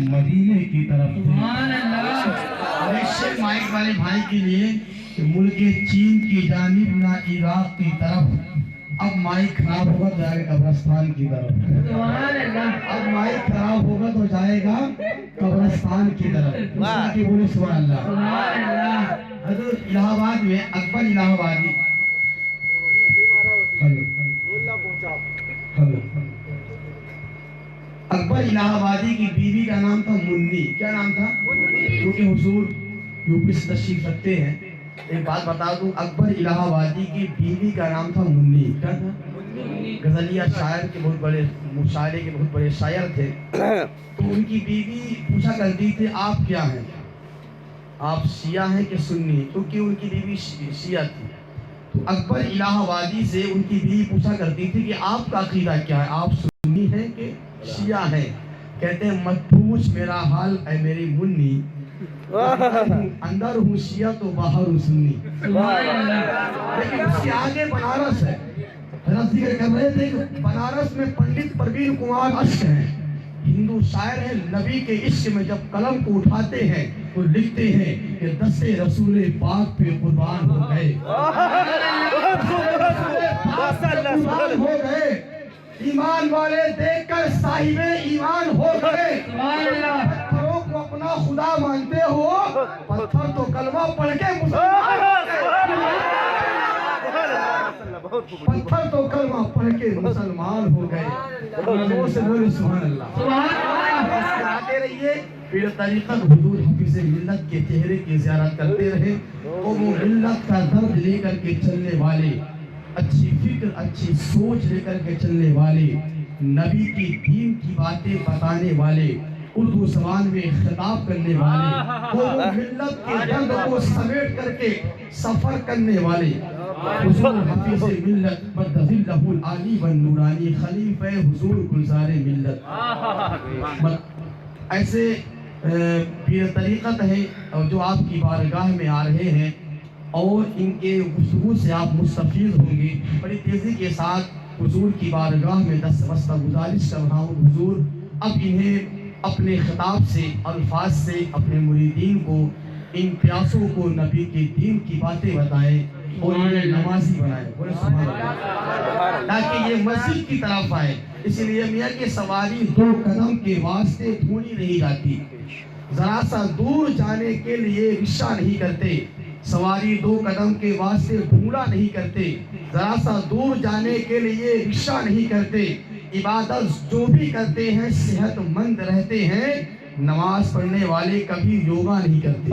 مدینے کی طرف مائک والے بھائی کے لیے ملک چین کی جانب نہ عراق کی طرف. اب مائک خراب ہوگا تو جائے گا قبرستان کی طرف. اب مائک خراب ہوگا تو جائے گا قبرستان کی طرف. کی بولے سبحان اللہ. حضرت الہ آباد میں اکبر الہ آبادی اکبر الہ آبادی کی بیوی کا نام تھا منی. کیا نام تھا؟ کیونکہ حضور یوپی سے تشریف رکھتے ہیں. ایک بات بتا دوں, اکبر الہ آبادی کی بیوی کا نام تھا منی. کیا تھا؟ غزلیہ شاعر کے بہت بڑے مشاعرے کے بہت بڑے شاعر تھے. تو ان کی بیوی پوچھا کرتی تھی آپ کیا ہیں, آپ شیعہ ہیں کہ سنی, کیونکہ ان کی بیوی شیعہ تھی. تو اکبر الہ آبادی سے ان کی بیوی پوچھا کرتی تھی کہ آپ کا عقیدہ کیا ہے, آپ سنی ہیں کہ شیعہ ہیں؟ کہتے ہیں مت پوچھ میرا حال اے میری منی, اندر ہوں شیعہ تو باہر ہوں سنی. لیکن اس کے آگے بنارس ہے. حضرت ذکر کر رہے تھے کہ بنارس میں پنڈت پروین کمار اشک ہیں, ہندو شاعر ہیں. نبی کے عشق میں جب قلم کو اٹھاتے ہیں تو لکھتے ہیں کہ دست رسول پاک پہ قربان ہو گئے, قربان ہو گئے. ایمان والے دیکھ کر صاحب ایمان ہو گئے. پتھروں کو اپنا خدا مانتے ہو, پتھر تو کلمہ پڑھ کے مسلمان ہو گئے. پتھر تو کلمہ پڑھ کے مسلمان ہو گئے. زور سے بولے سبحان اللہ. آتے رہیے. پھر طریقت حضور حافظ ملت کے چہرے کی زیارت کرتے رہے. وہ ملت کا درد لے کر کے چلنے والے, اچھی فکر اچھی سوچ لے کر کے چلنے والے, نبی کی دین کی باتیں بتانے والے, اردو زبان میں خطاب کرنے والے, وہ ملت کے درد کو سمیٹ کر کے سفر کرنے والے حضور حفیظ ملت بدذلہ العالی والنورانی خلیفہ حضور گلزار ملت. ایسے پیر طریقت ہے جو آپ کی بارگاہ میں آ رہے ہیں, اور ان کے گفتگو سے آپ مستفیض ہوں گے. بڑی تیزی کے ساتھ حضور کی بارگاہ میں دستبستہ گزارش کر رہا ہوں, حضور اب انہیں اپنے خطاب سے, الفاظ سے اپنے مریدین کو, ان پیاسوں کو نبی کے دین کی باتیں بتائیں اور انہیں نمازی بنائیں. بولے سبحان اللہ. تاکہ یہ مسجد کی طرف آئے. اس لیے میاں کی سواری دو قدم کے واسطے ڈھونڈی نہیں جاتی, ذرا سا دور جانے کے لیے رکشہ نہیں کرتے. سواری دو قدم کے واسطے ڈھونڈا نہیں کرتے, ذرا سا دور جانے کے لیے رکشہ نہیں کرتے. عبادت جو بھی کرتے ہیں صحت مند رہتے ہیں. نماز پڑھنے والے کبھی یوگا نہیں کرتے.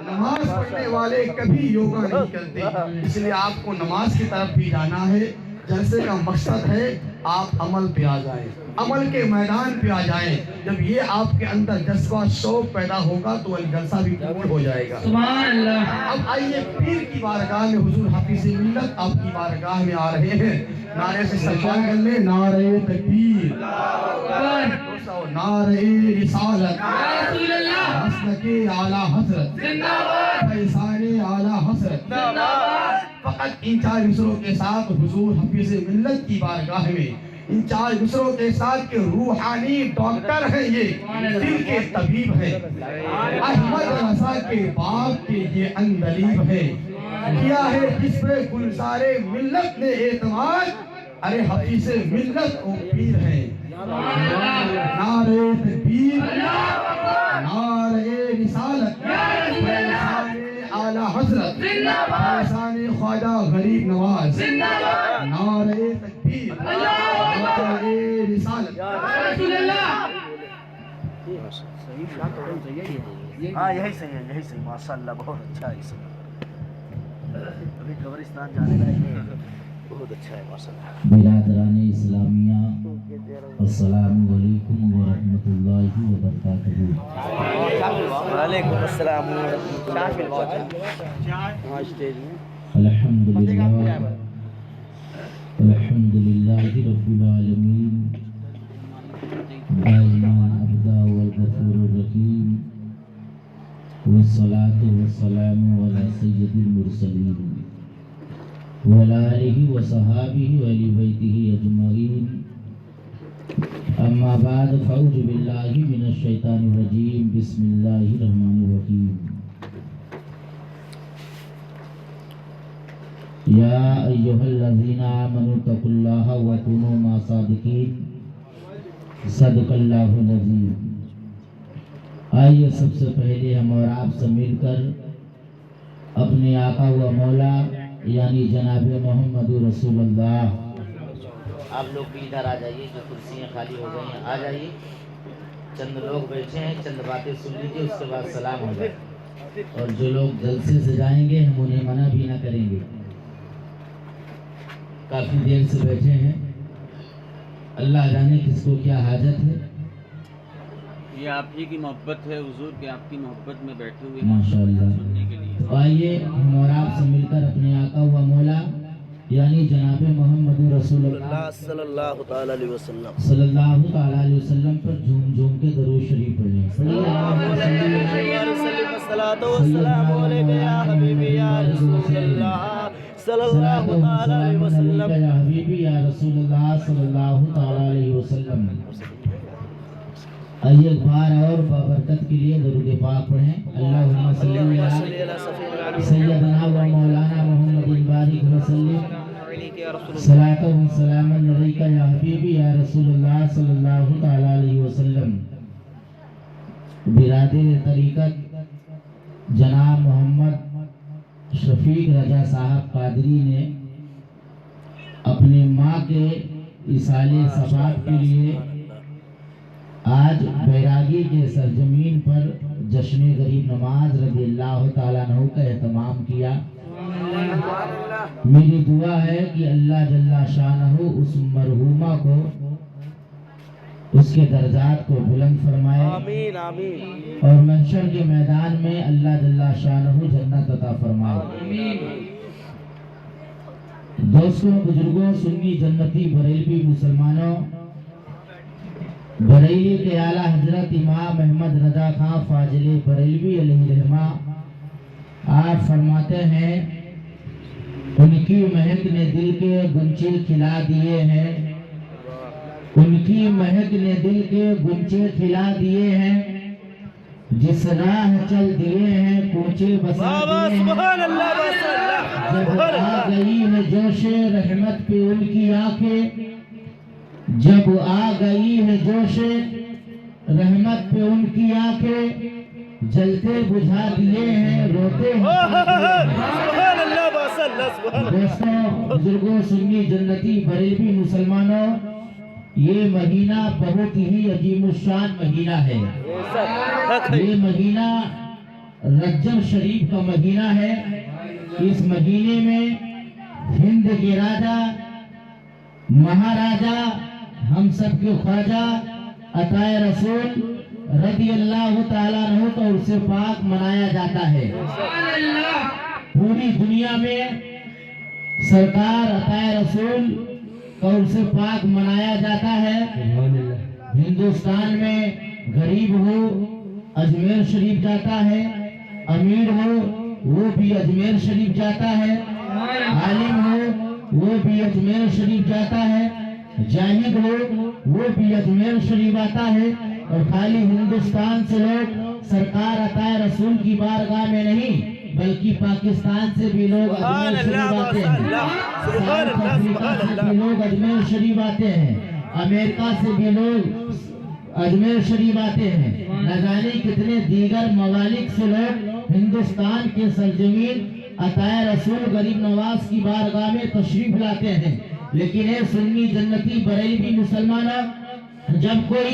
نماز پڑھنے والے کبھی یوگا نہیں کرتے. اس لیے آپ کو نماز کی طرف بھی جانا ہے. جلسے کا مقصد ہے آپ عمل پہ آ جائیں, عمل کے میدان پہ آ جائیں. جب یہ آپ کے اندر جذبہ شوق پیدا ہوگا تو جلسہ بھی قبول ہو جائے گا. سبحان اللہ. اب آئیے پیر کی بارگاہ میں, حضور حافظ ملت آپ کی بارگاہ میں آ رہے ہیں. نعرے سے سلمان کر لیں, نعرہ تکبیر, نعرہ رسالت, مسلک اعلی حضرت, فیضان اعلی حضرت. فقط ان 4 مصروں کے ساتھ حضور حافظ ملت کی بارگاہ میں, ان 4 مصروں کے ساتھ کہ روحانی ڈاکٹر ہیں, یہ دل کے طبیب ہیں. احمد رضا کے باپ کے یہ اندلیب ہے, کیا ہے جس پہ گلزار ملت نے اعتماد. ارے حافظ ملت کو پیر ہے. نعرہ تکبیر, نعرہ رسالت, فیضان اعلی حضرت, فیضان خواجہ غریب نواز, نعرہ تکبیر, نعرہ رسالت. ہاں یہی صحیح ہے, یہی صحیح. ماشاءاللہ بہت اچھا ہے. ابھی قبرستان جانے لائق ہے, بہت اچھا ہے ماشاءاللہ. برادران اسلامیہ, السلام علیکم ورحمۃ اللہ وبرکاتہ. وعلیکم السلام ورحمۃ اللہ وبرکاتہ. الحمدللہ, الحمدللہ رب العالمین, دائما ابدا والغفور الرحیم, والصلاة والسلام علی سید المرسلین وعلى آلہ وصحابہ وآل بیتہ اجمعین अम्मा बाद फ़ऊज़ु बिल्लाहि मिनश शैतानिर रजीम बिस्मिल्लाहिर रहमानिर रहीम या अय्युहल्लज़ीना आमनू तक़ुल्लाहा व कूनू मा सादिक़ीन सदक़ल्लाहुल अज़ीम। आइए सबसे पहले हम और आप सब मिलकर अपने आका व मौला यानी जनाब मोहम्मद रसूलुल्लाह, आप लोग भी इधर आ जाइए, जो कुर्सियाँ खाली हो गई हैं आ जाइए। चंद लोग बैठे हैं, चंद बातें सुन लीजिए, उसके बाद सलाम हो जाए। और जो लोग जलसे से जाएंगे हम उन्हें मना भी ना करेंगे। काफ़ी देर से बैठे हैं, अल्लाह जाने किसको क्या हाजत है। ये आप ही की मोहब्बत है हुजूर के, आपकी मोहब्बत में बैठे हुए हैं माशाअल्लाह। सुनने के लिए। तो आइए हम और आप सब मिलकर अपने आका हुआ मौला यानी जनाब मोहम्मद रसूलुल्लाह सल्लल्लाहु ताला अलैहि वसल्लम सल्लल्लाहु ताला अलैहि वसल्लम पर झूम झूम के दरूद शरीफ पढ़ें। पढ़िए अल्लाहुम्मा सल्ली सलातो वस्सलामु अलैका या हबीबी या रसूलल्लाह सल्लल्लाहु ताला अलैहि वसल्लम। या हबीबी या रसूलुल्लाह सल्लल्लाहु ताला अलैहि वसल्लम। आइए एक बार और बाबरकत के लिए दरूद पाक पढ़ें। अल्लाहुम्मा सल्ली अला सय्यदना व मौलाना मुहम्मदिन बारिक वसल्लम सलातो व सलामन अलैका या हबीबी या रसूलुल्लाह सल्लल्लाहु ताला अलैहि वसल्लम। बिरादर तरीक़त जनाब मोहम्मद शफीक रजा साहब कादरी ने अपने माँ के इसाले सफात के लिए आज बैरागी के सरजमीन पर जश्न गरीब नमाज रज़ियल्लाहु ताला अन्हु का एहतमाम किया। मेरी दुआ है कि अल्लाह जल्ला शानहु उस मरहूमा को उसके दर्जात को बुलंद फरमाए। आमीन आमीन। और महशर के मैदान में अल्लाह जल्ला शानहु जन्नत अता फरमाए। दोस्तों, बुजुर्गों, सुन्नी जन्नती बरेलवी मुसलमानों, बरेली के आला हजरत इमाम अहमद रजा खां फाजिल बरेलवी अलैहिर्रहमा आप फरमाते हैं, उनकी महक ने दिल के गुंचे खिला दिए हैं, उनकी महक ने दिल के गुंचे खिला दिए हैं, जिस राह चल दिए हैं कूचे बसा दिए हैं। जब आ गई है जोशे रहमत पे उनकी आंखें, जब आ गई है जोशे रहमत पे उनकी आंखें, जलते बुझा दिए हैं रोते हैं। दोस्तों, बुजुर्गों, सुन्नी जन्नती बरेलवी मुसलमानों, ये महीना बहुत ही अजीमुशान महीना है। ये महीना रजब शरीफ का महीना है। इस महीने में हिंद के राजा महाराजा हम सब के ख्वाजा अताए रसूल रज़ियल्लाहु ताला अन्हु का उर्स पाक मनाया जाता है। पूरी दुनिया में सरकार अताए रसूल का उर्स पाक मनाया जाता है। हिंदुस्तान में गरीब हो अजमेर शरीफ जाता है, अमीर हो वो भी अजमेर शरीफ जाता है, आलिम हो वो भी अजमेर शरीफ जाता है, जाहिद हो वो भी अजमेर शरीफ आता है। और खाली हिंदुस्तान से लोग सरकार अताए रसूल की बारगाह में नहीं, बल्कि पाकिस्तान से भी लोग अजमेर शरीफ आते हैं, साउथ अफ्रीका से भी लोग अजमेर शरीफ आते हैं, अमेरिका से भी लोग अजमेर शरीफ आते हैं। न जाने कितने दीगर ममालिक से लोग हिंदुस्तान के सरजमीन अताए रसूल गरीब नवाज की बारगाह में तशरीफ लाते हैं। लेकिन ये सुन्नी जन्नती बरेलवी मुसलमाना, जब कोई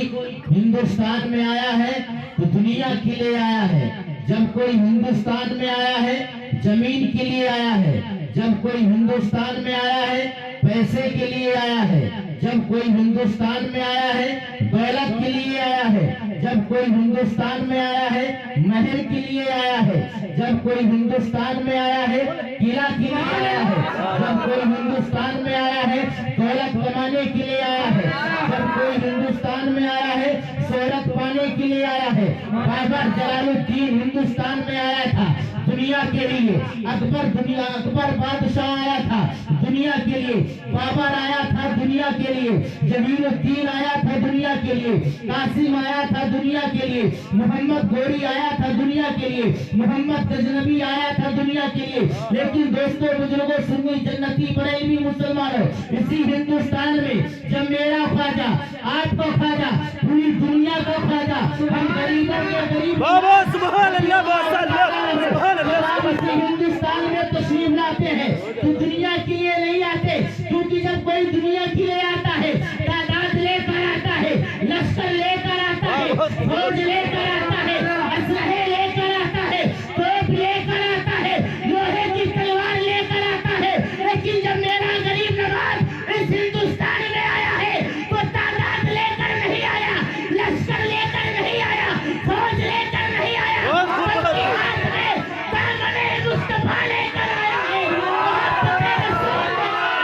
हिंदुस्तान में आया है तो दुनिया के लिए आया है। जब कोई हिंदुस्तान में आया है जमीन के लिए आया है। जब कोई हिंदुस्तान में आया है पैसे के लिए आया है। जब कोई हिंदुस्तान में आया है दौलत के लिए आया है। जब कोई हिंदुस्तान में आया है महल के लिए आया है। जब कोई हिंदुस्तान में आया है किला के लिए आया है। जब कोई हिंदुस्तान में आया है दौलत कमाने के लिए आया है। जब कोई हिंदुस्तान में आया है शोहरत पाने के लिए आया है। बाबर जलालुद्दीन हिंदुस्तान में आया था दुनिया के लिए। अकबर बादशाह आया था दुनिया के लिए। बाबर आया था दुनिया के लिए। जमीरुद्दीन आया था दुनिया के کے لیے, قاسم آیا تھا دنیا کے لیے, محمد گوری آیا تھا دنیا کے لیے, محمد غزنوی آیا تھا دنیا کے لیے, لیکن دوستوں بزرگوں سنی جنتی بریلوی مسلمانوں, اسی ہندوستان میں جب میرا خواجہ, آپ کا خواجہ, پوری دنیا کا خواجہ, ہم غریبوں کے غریب بابا سبحان اللہ ماشاء اللہ سبحان اللہ. اسی ہندوستان میں تشریف لاتے ہیں تو دنیا کے لیے نہیں آتے, کیونکہ جب کوئی دنیا کے لیے آتا ہے تعداد لے کر آتا ہے, لشکر لے کر آتا ہے, فوج لے کر آتا ہے, اسلحے لے کر آتا ہے, توپ لے کر آتا ہے, لوہے کی تلوار لے کر آتا ہے, لیکن جب میرا غریب نواز اس ہندوستان میں آیا ہے تو تعداد لے کر نہیں آیا, لشکر لے کر نہیں آیا, فوج لے کر نہیں آیا, بلکہ ہاتھ میں دامن مصطفیٰ لے کر آیا ہے. محبت رسول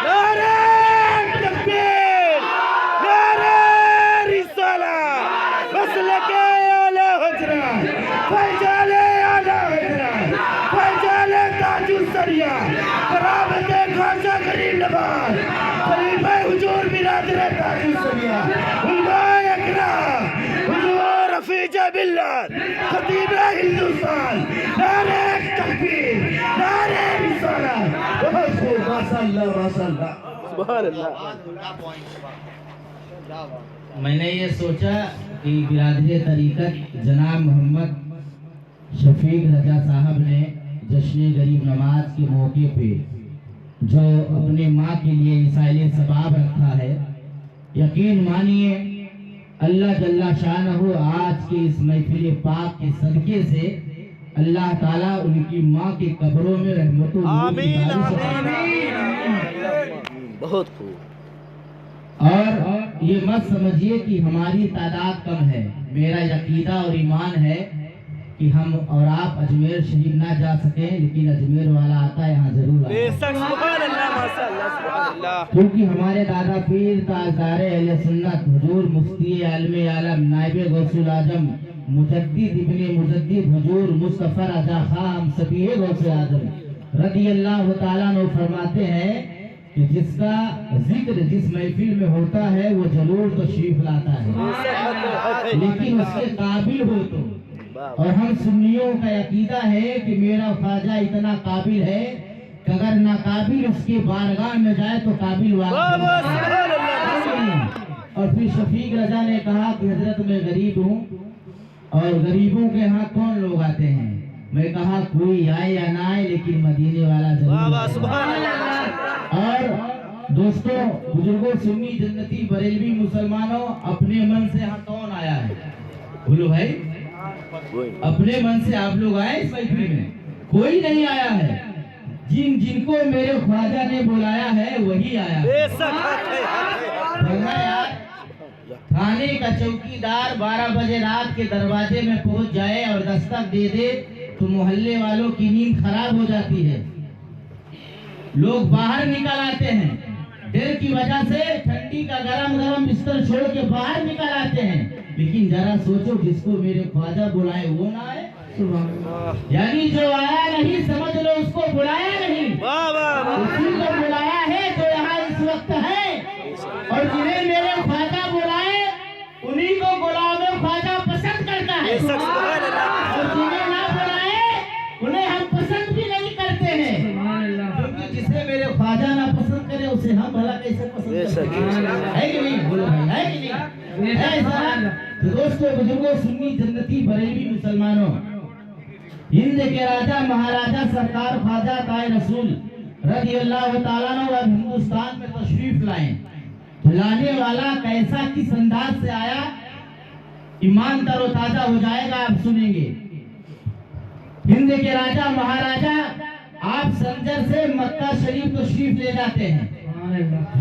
نعرہ تکبیر, نعرہ رسالہ, مسلک اعلی حضرت, فیضان اعلی حضرت, فیضان تاج السریہ, قرابت خواجہ غریب نواز, خلیفہ حضور برادر تاج السریہ, علماء اکرام, حضور رفیع ملت, خطیب ہندوستان, نعرہ تکبیر, نعرہ رسالہ. بہت خوب, ماشاء اللہ ماشاء اللہ سبحان اللہ. میں نے یہ سوچا کہ برادری طریقت جناب محمد شفیق رضا صاحب نے جشن غریب نواز کے موقع پہ جو اپنے ماں کے لیے رسالہ ثواب رکھا ہے, یقین مانیے اللہ جل شانہ آج کے اس محفل پاک کے صدقے سے اللہ تعالیٰ ان کی ماں کے قبروں میں رحمت آمین بہت خوب. اور یہ مت سمجھیے کہ ہماری تعداد کم ہے, میرا عقیدہ اور ایمان ہے کہ ہم اور آپ اجمیر شریف نہ جا سکیں, لیکن اجمیر والا آقا یہاں ضرور آئے, سبحان اللہ ماشاء اللہ سبحان اللہ. کیونکہ ہمارے دادا پیر تاجدار اہل سنت حضور مفتی عالم عالم نائب غوث الاعظم مجدد ابن مجدد حضور مصطفی رضا خان سبیہ غوث اعظم رضی اللہ تعالیٰ عنہ فرماتے ہیں کہ جس کا ذکر جس محفل میں ہوتا ہے وہ ضرور تشریف لاتا ہے, لیکن اس کے قابل ہو تو. اور ہم سنیوں کا عقیدہ ہے کہ میرا خواجہ اتنا قابل ہے کہ اگر ناقابل اس کے بارگاہ میں جائے تو قابل والا. اور پھر شفیق رضا نے کہا کہ حضرت میں غریب ہوں اور غریبوں کے ہاں کون لوگ آتے ہیں, میں کہا کوئی آئے یا نہ آئے لیکن مدینے والا ضرور آئے. اور دوستوں بزرگوں سنی جنتی بریلوی مسلمانوں, اپنے من سے ہاں کون آیا ہے؟ بولو بھائی, اپنے من سے آپ لوگ آئے اس محفل میں؟ کوئی نہیں آیا ہے. جن کو میرے خواجہ نے بلایا ہے وہی آیا ہے. تھانے کا چوکیدار 12 بجے رات کے دروازے میں پہنچ جائے اور دستک دے دے تو محلے والوں کی نیند خراب ہو جاتی ہے, لوگ باہر نکل آتے ہیں, ڈر کی وجہ سے ٹھنڈی کا گرم بستر چھوڑ کے باہر نکل آتے ہیں. لیکن ذرا سوچو جس کو میرے خواجہ بلائے وہ نہ آئے, یعنی جو آیا نہیں سمجھ لو اس کو بلایا نہیں, اسی کو بلایا ہے جو یہاں اس وقت ہے. اور جنہیں میرے خواجہ بلائے انہی کو غلام خواجہ پسند کرتا ہے, اور جنہیں نہ بلائے انہیں ہم پسند بھی نہیں کرتے ہیں, کیونکہ جسے میرے خواجہ نہ پسند کرے اسے ہم بھلا کیسے پسند کرتے ہیں, ہے کہ نہیں؟ بولو بھائی, ہے کہ نہیں؟ تو دوستو بزرگوں سنی جنتی بریلوی مسلمانوں, ہند کے راجہ مہاراجہ سرکار خواجہ تائے رسول رضی اللہ تعالیٰ عنہ اب ہندوستان میں تشریف لائیں. لانے والا کیسا کس انداز سے آیا, ایمان تر و تازہ ہو جائے گا, آپ سنیں گے. ہند کے راجہ مہاراجہ آپ سنجر سے مکہ شریف تشریف لے جاتے ہیں,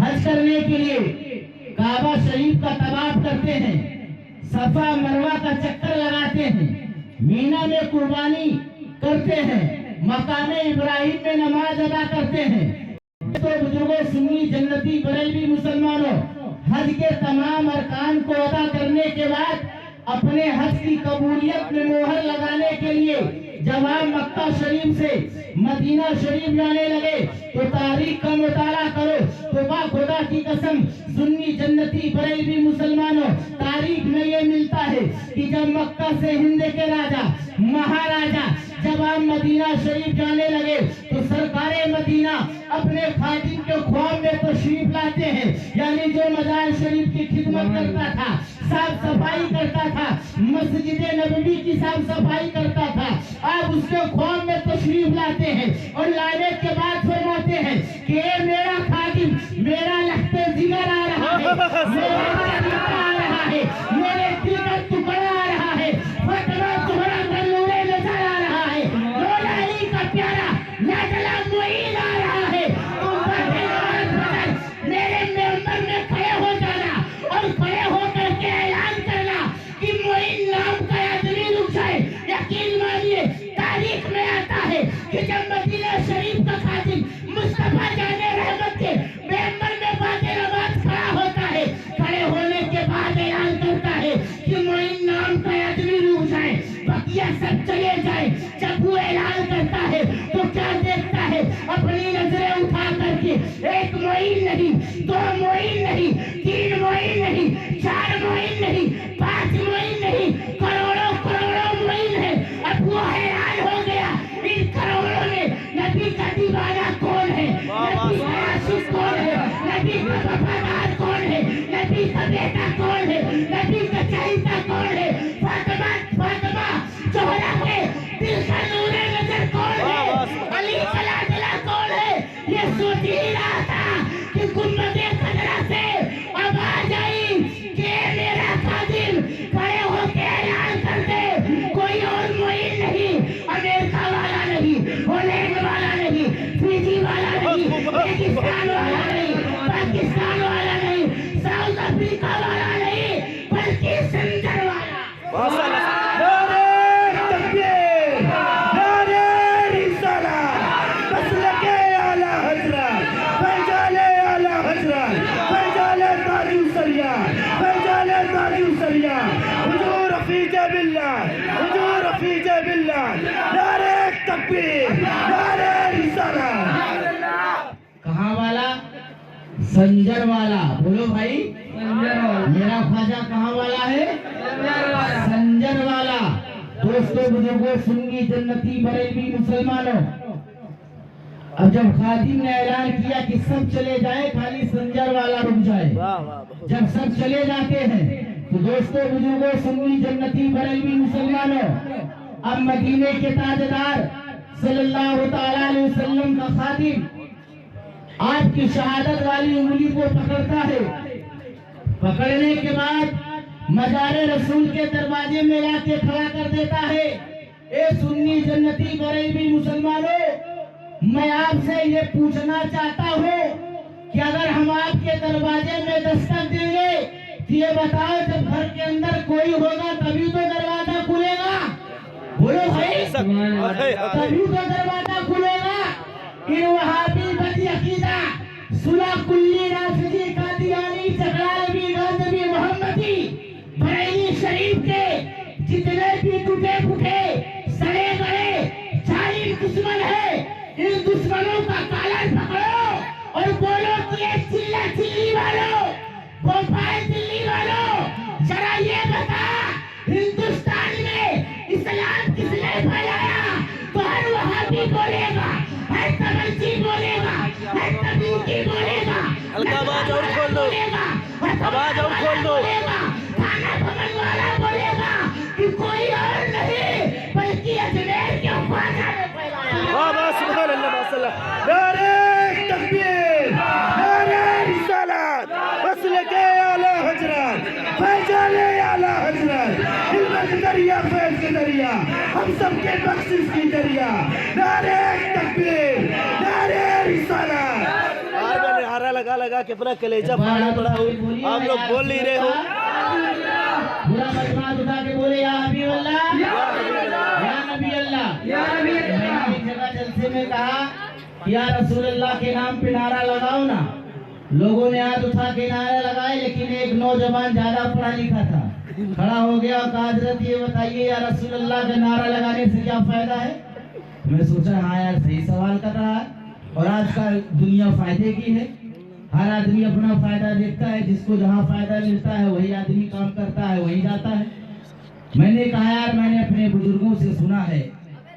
حج کرنے کے لیے کعبہ شریف کا طواف کرتے ہیں, صفا مروہ کا چکر لگاتے ہیں, مینا میں قربانی کرتے ہیں, مقام ابراہیم میں نماز ادا کرتے ہیں. تو بزرگوں سنی جنتی بریلوی مسلمانوں, حج کے تمام ارکان کو ادا کرنے کے بعد اپنے حج کی قبولیت میں مہر لگانے کے لیے جب آپ مکہ شریف سے مدینہ شریف جانے لگے تو تاریخ کا مطالعہ کرو تو خدا کی قسم سنی جنتی بریلوی مسلمانوں تاریخ میں یہ ملتا ہے کہ جب مکہ سے ہند کے راجا مہاراجا جب آپ مدینہ شریف جانے لگے تو سرکار مدینہ اپنے خادم کے خواب میں تشریف لاتے ہیں، یعنی جو مزار شریف کی خدمت کرتا تھا، صاف صفائی کرتا تھا، مسجد نبوی کی صاف صفائی کرتا تھا، آپ اس کے خواب میں تشریف لاتے ہیں اور لانے کے بعد فرماتے ہیں کہ اے میرا خادم، میرا لخت جگر آ رہا ہے، میرا جگر آ رہا ہے، میرے دل کا ٹکڑا آ رہا ہے، فتنہ تمہارا نور نظر آ رہا ہے، مولا علی کا پیارا لاڈلا معین آ رہا ہے، تم پر میرے ممبر میں کھڑے ہو جانا اور کھڑے ہو کر کے اعلان کرنا کہ معین نام کا آدمی رک جائے۔ یقین مانیے تاریخ میں آتا ہے کہ جب مدینہ شریف کا خادم مصطفیٰ جان رحمت کے ممبر میں بعد نماز کھڑا ہوتا ہے، کھڑے ہونے کے بعد اعلان کرتا ہے کہ معین نام کا آدمی رک جائے، بقیہ سب چلے جائیں۔ جب وہ اعلان کرتا ہے تو کیا دیکھتا ہے؟ اپنی نظریں اٹھا کر کے ایک معین نہیں، دو معین نہیں، تین معین نہیں، چار معین نہیں، پانچ معین نہیں، کروڑوں کروڑوں معین ہے۔ اب وہ حیران ہو گیا ان کروڑوں میں نبی کا دیوانہ کون ہے، نبی کا عاشق کون ہے، نبی کا وفادار کون ہے، نبی کا بیٹا کون ہے، نبی کا چہیتا کون ہے، فاطمہ زہرا کے دل کا نور نظر کون ہے، علی کا لاڈلا کون ہے۔ یہ سوچ ہی رہا تھا کہ گنبد خضرا سے اب آ جائی کہ میرا خادم کھڑے ہو کے اعلان کر دے، کوئی اور معین نہیں، امریکہ والا نہیں، ہالینڈ والا نہیں، فیجی والا نہیں، پاکستان والا نہیں، پاکستان والا نہیں، ساؤتھ افریقہ والا نہیں، بلکہ سنجر والا۔ کہاں والا؟ سنجر والا۔ بولو بھائی، میرا خواجہ کہاں والا ہے؟ سنجر والا۔ دوستو بزرگوں سنی جنتی بریلوی مسلمانوں، اب جب خادم نے اعلان کیا کہ سب چلے جائیں خالی سنجر والا رک جائے، جب سب چلے جاتے ہیں تو دوستو بزرگوں سنی جنتی بریلوی مسلمانوں، اب مدینے کے تاجدار صلی اللہ تعالیٰ علیہ وسلم کا خادم آپ کی شہادت والی انگلی کو پکڑتا ہے، پکڑنے کے بعد مزار رسول کے دروازے میں لا کے کھڑا کر دیتا ہے۔ اے سنی جنتی بریلوی مسلمانوں، میں آپ سے یہ پوچھنا چاہتا ہوں کہ اگر ہم آپ کے دروازے میں دستک دیں گے تو یہ بتاؤ جب گھر کے اندر کوئی ہوگا تبھی تو دروازہ کھلے گا۔ بولو بھائی، تبھی تو دروازہ کھلے گا۔ ان وہابی بدی عقیدہ صلح کلی رافضی قادیانی چکرالوی غازوی محمدی بریلی شریف کے جتنے بھی ٹوٹے پھوٹے سڑے گڑے ظالم دشمن ہے، ان دشمنوں کا کالر پکڑو اور بولو کہ یہ چلا چلی والوں، بھوپال دلی والوں، ذرا یہ بتا ہندوستان میں اسلام کس نے پھیلایا؟ تو ہر وہابی بولے گا، ہر تبرچی بولے گا، ہر تبلیغی بولے گا، آواز اور کھول دو، آواز اور کھول دو، کھانا بھون والا بولے گا کہ کوئی اور نہیں بلکہ اجمیر کے خواجہ نے پھیلایا۔ سبحان اللہ ماشاء اللہ، نعرہ تکبیر، نعرہ رسالت، مسلک اعلی حضرت، فیضان اعلی حضرت، علم کے دریا فیض کے دریا، ہم سب کے بخشش کی دریا، نعرہ تکبیر، نعرہ رسالت۔ نعرہ لگا لگا کے اپنا کلیجہ پھاڑا پڑا ہو، آپ لوگ بول نہیں رہے ہو۔ پورا مجمع اٹھا کے بولے یا حبیب اللہ، یا نبی اللہ۔ میں نے ایک جگہ جلسے میں کہا یا رسول اللہ کے نام پہ نعرہ لگاؤ نا، لوگوں نے ہاتھ اٹھا کے نعرہ لگائے، لیکن ایک نوجوان زیادہ پڑھا لکھا تھا، کھڑا ہو گیا اور کہا حضرت یہ بتائیے یا رسول اللہ کا نعرہ لگانے سے کیا فائدہ ہے؟ میں سوچا ہاں یار صحیح سوال کر رہا ہے. اور آج کل دنیا فائدے کی ہے, ہر آدمی اپنا فائدہ دیکھتا ہے, جس کو جہاں فائدہ ملتا ہے وہی آدمی کام کرتا ہے, وہی جاتا ہے. میں نے کہا یار میں نے اپنے بزرگوں سے سنا ہے,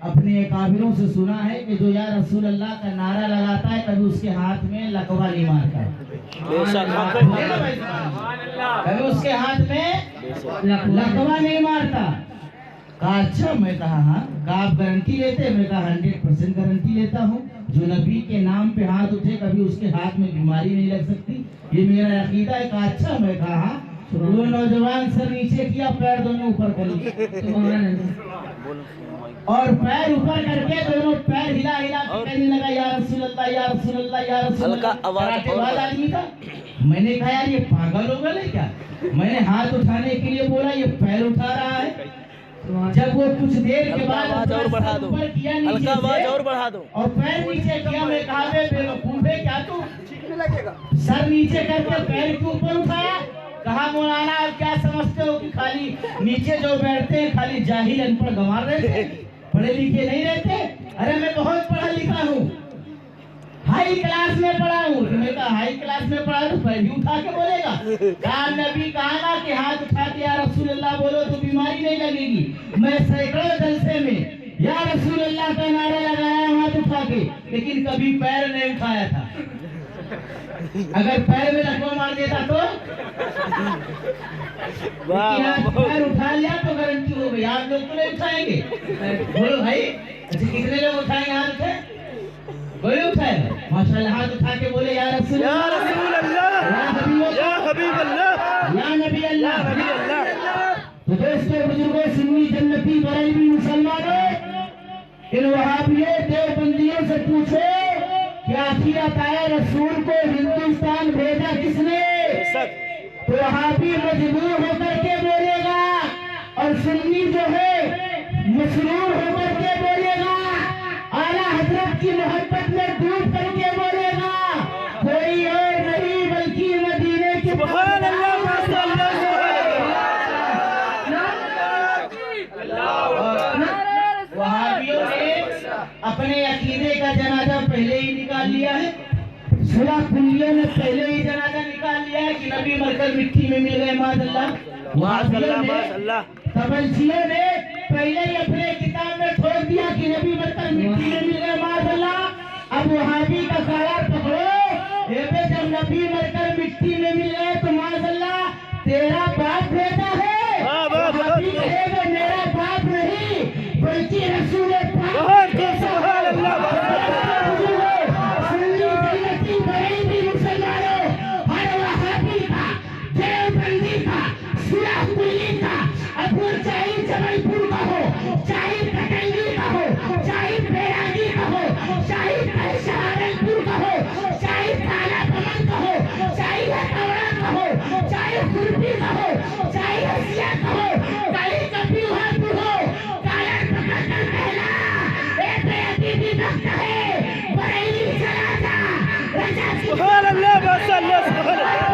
اپنے اکابروں سے سنا ہے کہ جو یا رسول اللہ کا نعرہ لگاتا ہے کبھی اس کے ہاتھ میں لقوہ نہیں مارتا, کبھی اس کے ہاتھ میں لقوہ نہیں مارتا. کہا اچھا, میں کہا ہاں. کہا آپ گارنٹی لیتے؟ میں کہا 100% گارنٹی لیتا ہوں. جو نبی کے نام پہ ہاتھ اٹھے کبھی اس کے ہاتھ میں بیماری نہیں لگ سکتی, یہ میرا عقیدہ ہے. کہا اچھا, میں کہا ہاں. وہ نوجوان سر نیچے کیا, پیر دونوں اوپر کر لیے, اور پیر اوپر کر کے دونوں پیر ہلا ہلا کے کہنے لگا یا رسول اللہ یا رسول اللہ یا رسول اللہ. کراٹے باز آدمی تھا. میں نے کہا یار یہ پاگل ہو گئے کیا؟ میں نے ہاتھ اٹھانے کے لیے بولا, یہ پیر اٹھا رہا ہے. جب وہ کچھ دیر کے بعد اوپر کیا نیچے سے اور پیر نیچے کیا, میں کہا بے وقوف ہے کیا تو سر نیچے کر کے پیر کے اوپر اٹھایا. کہا مولانا آپ کیا سمجھتے ہو کہ خالی نیچے جو بیٹھتے ہیں خالی جاہل ان پڑھ گنوار رہتے, پڑھے لکھے نہیں رہتے؟ ارے میں بہت پڑھا لکھا ہوں, ہائی کلاس میں پڑھا ہوں. میں کہا ہائی کلاس میں پڑھا تو پیر بھی اٹھا کے بولے گا؟ کہا نبی کہا نا کہ ہاتھ اٹھا کے یا رسول اللہ بولو تو بیماری نہیں لگے گی. میں سینکڑوں جلسے میں یا رسول اللہ کا نعرہ لگایا ہاتھ اٹھا کے, لیکن کبھی پیر نہیں اٹھایا تھا. اگر پیر میں لقوہ مار دیتا تو پیر اٹھا لیا تو گارنٹی ہو گئی. آپ لوگ تو نہیں اٹھائیں گے؟ بولو بھائی, اچھا کتنے لوگ اٹھائیں گے ہاتھ اٹھے؟ کوئی اٹھائے گا؟ ماشاءاللہ ہاتھ اٹھا کے بولے یا رسول اللہ یا حبیب اللہ یا نبی اللہ. تو دوستو بزرگوں, سنی جنتی بریلوی مسلمانوں, ان وہابیوں دیوبندیوں سے پوچھو کہ آخر عطائے رسول کو ہندوستان بھیجا کس نے؟ تو وہابی مجبور ہو کر کے بولے گا, اور سنی جو ہے مسرور ہو کر کے بولے گا, اعلیٰ حضرت کی محبت میں ڈوب کر کے بولے گا. کوئی اور نہیں بلکہ مدینے کے سبحان اللہ وہابیوں نے اپنے عقیدے کا جنازہ پہلے ہی نکال لیا ہے. سورہ کلیوں نے پہلے ہی جنازہ نکال لیا ہے کہ نبی مر کر مٹی میں مل گئے معاذ اللہ. وہابیوں تبلچیوں نے پہلے ہی اپنے کتاب میں ٹھوک دیا کہ نبی مر کر مٹی میں مل گئے معاذ اللہ. اب وہابی کا کالر پکڑو, جب نبی مر کر مٹی میں مل گئے تو معاذ اللہ تیرا باپ بھیجا ہے. وہابی کہے گا میرا باپ نہیں بلکہ رسول پاک. سبحان اللہ. سنی جنتی بریلوی مسلمانوں, ہر وہابی کا, دیوبندی کا, سورہ کلی کا, اب وہ چاہے جبل پور کا ہو, چاہے کٹنگی کا ہو, چاہے بیراگی کا ہو, چاہے سہارنپور کا ہو, چاہے کالا بمن کا ہو, چاہے ہتھوڑا کا ہو, چاہے خرپی کا ہو, چاہے ہسیا کا ہو, چاہے کبھی ہو, کالر پکڑ کر پہلا اے بے عقیدی وقت ہے بریلی چلا جا. سبحان اللہ بس اللہ سبحان اللہ.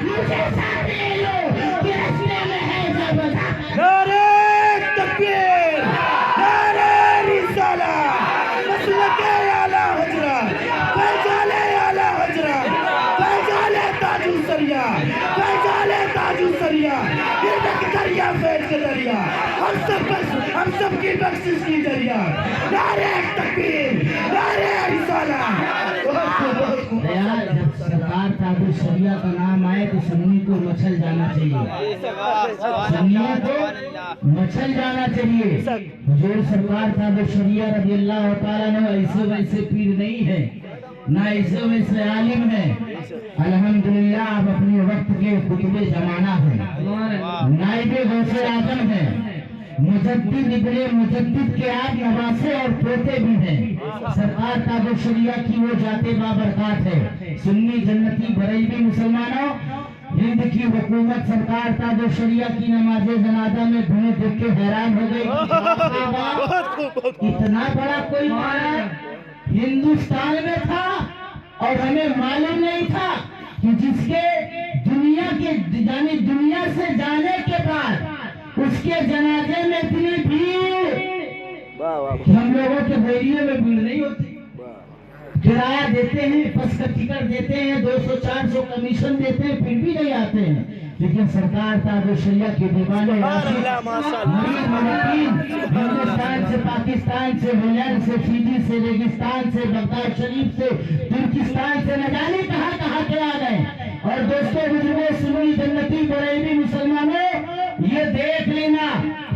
مجھے ساتھ لے لو کہ رسلے میں ہے جب نعرہ تکبیر, نعرہ رسالت, مسلک اعلیٰ حضرت, فیضان اعلیٰ حضرت, فیضان تاج السریہ, فیضان تاج السریہ, دریا فیض کے دریا, ہم سب کی بخشش کی دریا. نعرہ تکبیر, نعرہ رسالت. سرکار تاج الشریعہ کا نام آئے تو سنی کو مچل جانا چاہیے, سنیوں کو مچل جانا چاہیے. حضور سرکار تاج الشریعہ رضی اللہ تعالیٰ نے ایسے ویسے پیر نہیں ہے, نہ ایسے ویسے عالم ہے. الحمدللہ آپ اپنے وقت کے خطب زمانہ ہیں, نائب غوث اعظم ہیں, مجدد ابن مجدد کے آپ نواسے اور پوتے بھی ہیں. سرکار تاج الشریعہ کی وہ ذات بابرکات ہے. سنی جنتی بریلوی مسلمانوں, ہند کی حکومت سرکار تاج الشریعہ کی نماز جنازہ میں دھویں دیکھ کے حیران ہو گئی. اتنا بڑا کوئی مانا ہندوستان میں تھا اور ہمیں معلوم نہیں تھا کہ جس کے دنیا کے یعنی دنیا سے جانے کے بعد اس کے جنازے میں اتنی بھیڑ कि हम लोगों के बैरिये में भीड़ नहीं होती, किराया देते हैं, बस का टिकट देते हैं, 200-400 कमीशन देते हैं, फिर भी नहीं आते हैं। लेकिन सरकार ताबशरिया के दीवाने हिंदुस्तान से, पाकिस्तान से, इंग्लैंड से, फिजी से, रेगिस्तान से, बगदाद शरीफ से, तुर्किस्तान से, न जाने कहाँ कहाँ के आ गए। और दोस्तों बुजुर्गों, सुन्नी जन्नती बरेली मुसलमानों, ये देख लेना,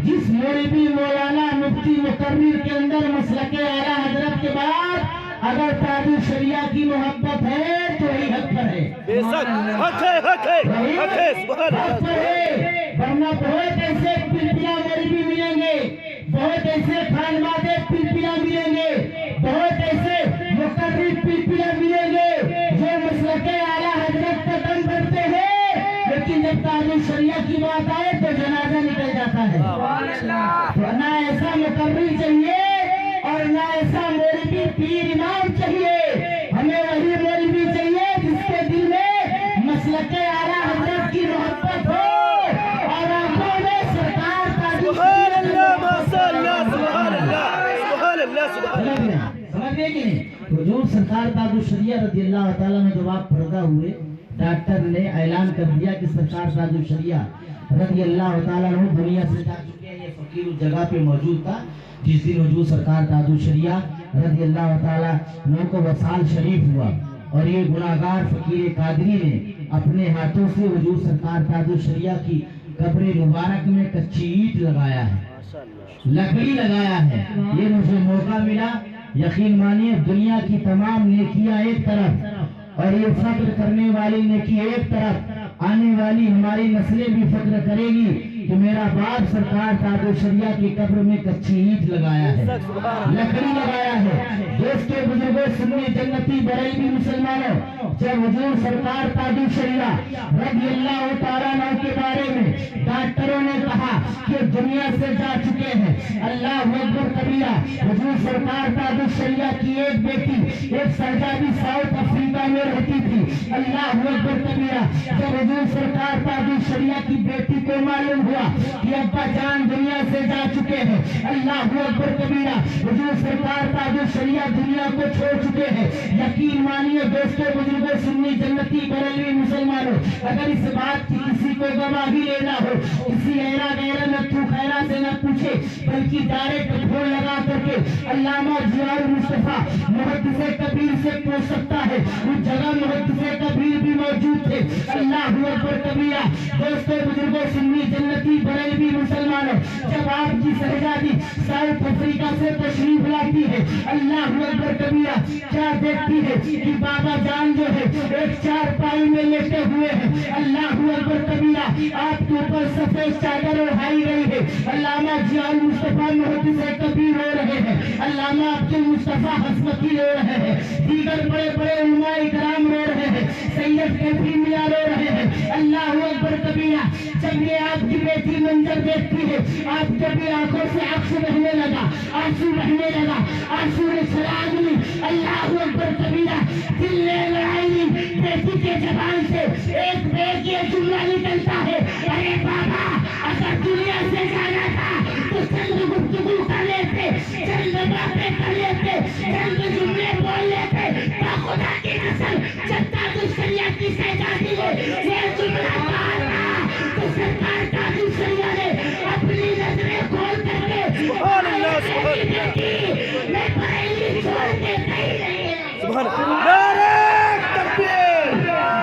जिस मौलवी मौलाना मुफ्ती मुकर्रिर के अंदर मसलके आला हजरत के बाद अगर ताजु शरिया की मोहब्बत है तो वही हक पर है, बेशक हक है, हक है, हक है, सुभान हक पर है। वरना बहुत ऐसे पिलपिला मौलवी मिलेंगे, बहुत ऐसे खानवादे पिलपिला मिलेंगे, बहुत ऐसे मुकर्रिर पिलपिला मिलेंगे जो मसलके आला हजरत का दम भरते हैं, लेकिन जब ताजु शरिया की बात आए तो जनाजा निकल जाता है। तो ना ऐसा मुकर्रिर चाहिए और ना ऐसा मौलवी पीर इमाम चाहिए, हमें वही मौलवी चाहिए जिसके दिल में मसलके आला हजरत की मोहब्बत हो और आंखों में सरकार का सुभान अल्लाह, माशाअल्लाह, सुभान अल्लाह, सुभान अल्लाह, सुभान अल्लाह। समझ गए कि नहीं? हुजूर सरकार ताजुशरिया रज़ियल्लाहु ताला में जब आप पर्दा हुए, डॉक्टर ने ऐलान कर दिया कि सरकार ताजुशरिया रज़ियल्लाहु ताला अन्हु दुनिया से जा चुके हैं। ये फकीर उस जगह पे मौजूद था जिस दिन हुजूर सरकार ताजुशरिया रज़ियल्लाहु ताला अन्हु को वसाल शरीफ हुआ, और ये गुनाहगार फकीर कादरी ने अपने हाथों से हुजूर सरकार ताजुशरिया की कब्र मुबारक में कच्ची ईंट लगाया है, लकड़ी लगाया है। ये मुझे मौका मिला, यकीन मानिए दुनिया की तमाम नेकियां एक तरफ और ये फक्र करने वाली नेकी एक तरफ, आने वाली हमारी नस्लें भी फक्र करेगी कि मेरा बाप सरकार ताजुशरिया की कब्र में कच्ची ईंट लगाया है, लकड़ी लगाया है। दोस्तों बुजुर्गों, सुन्नी जन्नती बरेली मुसलमानों, जब हुजूर सरकार ताजुशरिया रज़ियल्लाहु ताला अन्हु के बारे में डॉक्टरों ने कहा कि दुनिया से जा चुके हैं, अल्लाह अकबर कबीरा। हुजूर सरकार ताजुशरिया की एक बेटी एक शहजादी साउथ अफ्रीका में रहती थी, अल्लाह अकबर कबीरा। जब हुजूर सरकार ताजुशरिया की बेटी को मालूम हुआ कि अब्बा जान दुनिया से जा चुके हैं, अल्लाह अकबर कबीरा, हुजूर सरकार ताजुशरिया दुनिया को छोड़ चुके हैं। यकीन मानिए दोस्तों बुजुर्गों, सुन्नी जन्नती बरेलवी मुसलमानों, अगर इस बात की किसी को गवाही लेना हो, किसी ऐरा गैरा नत्थू खैरा से न पूछे, बल्कि डायरेक्ट फोन लगा करके अल्लामा जियाउल मुस्तफा मुहद्दिसे कबीर से पूछ सकता है। उस जगह मुहद्दिसे कबीर भी मौजूद थे, अल्लाह अकबर कबीरा। दोस्तों बुजुर्गों, सुन्नी जन्नती बरेलवी मुसलमानों, जब आपकी शहजादी साउथ अफ्रीका से तशरीफ लाती है, अल्लाह अकबर कबीरा, क्या देखती है कि बाबा जान जो है एक चारपाई में लेटे हुए हैं, अल्लाह अकबर कबीरा। आपके ऊपर सफेद चादर ओढ़ाई गई है, अल्लामा जियाउल मुस्तफा मुहद्दिसे कबीर रो रहे हैं, अल्लामा अब्दुल मुस्तफा हस्मती रो रहे हैं, दीगर बड़े बड़े उलमा इकराम रो रहे हैं, सैयद कैफी मियां रो रहे हैं, अल्लाह अकबर कबीरा। जब ये आपकी बेटी मंजर देखती है, आपके भी आंखों से आंसू बहने लगा, आंसू बहने लगा, आंसू ने सलाम ली, अल्लाह अकबर कबीरा। दिल ने लड़ाई ली, बेटी के जबान से एक ये जुमला निकलता है, अरे बाबा अगर दुनिया से जाना था तो चंद गुफ्तगू कर लेते, चंद बातें कर लेते, चंद जुमले बोल लेते। खुदा की कसम, जब ताजुशरिया की शहजादी ने ये जुमला कहा था तो सरकार ताजुशरिया ने अपनी नजरें खोल करके मैं बरेली छोड़ के कहीं नहीं। सुभान अल्लाह, नारे तकबीर,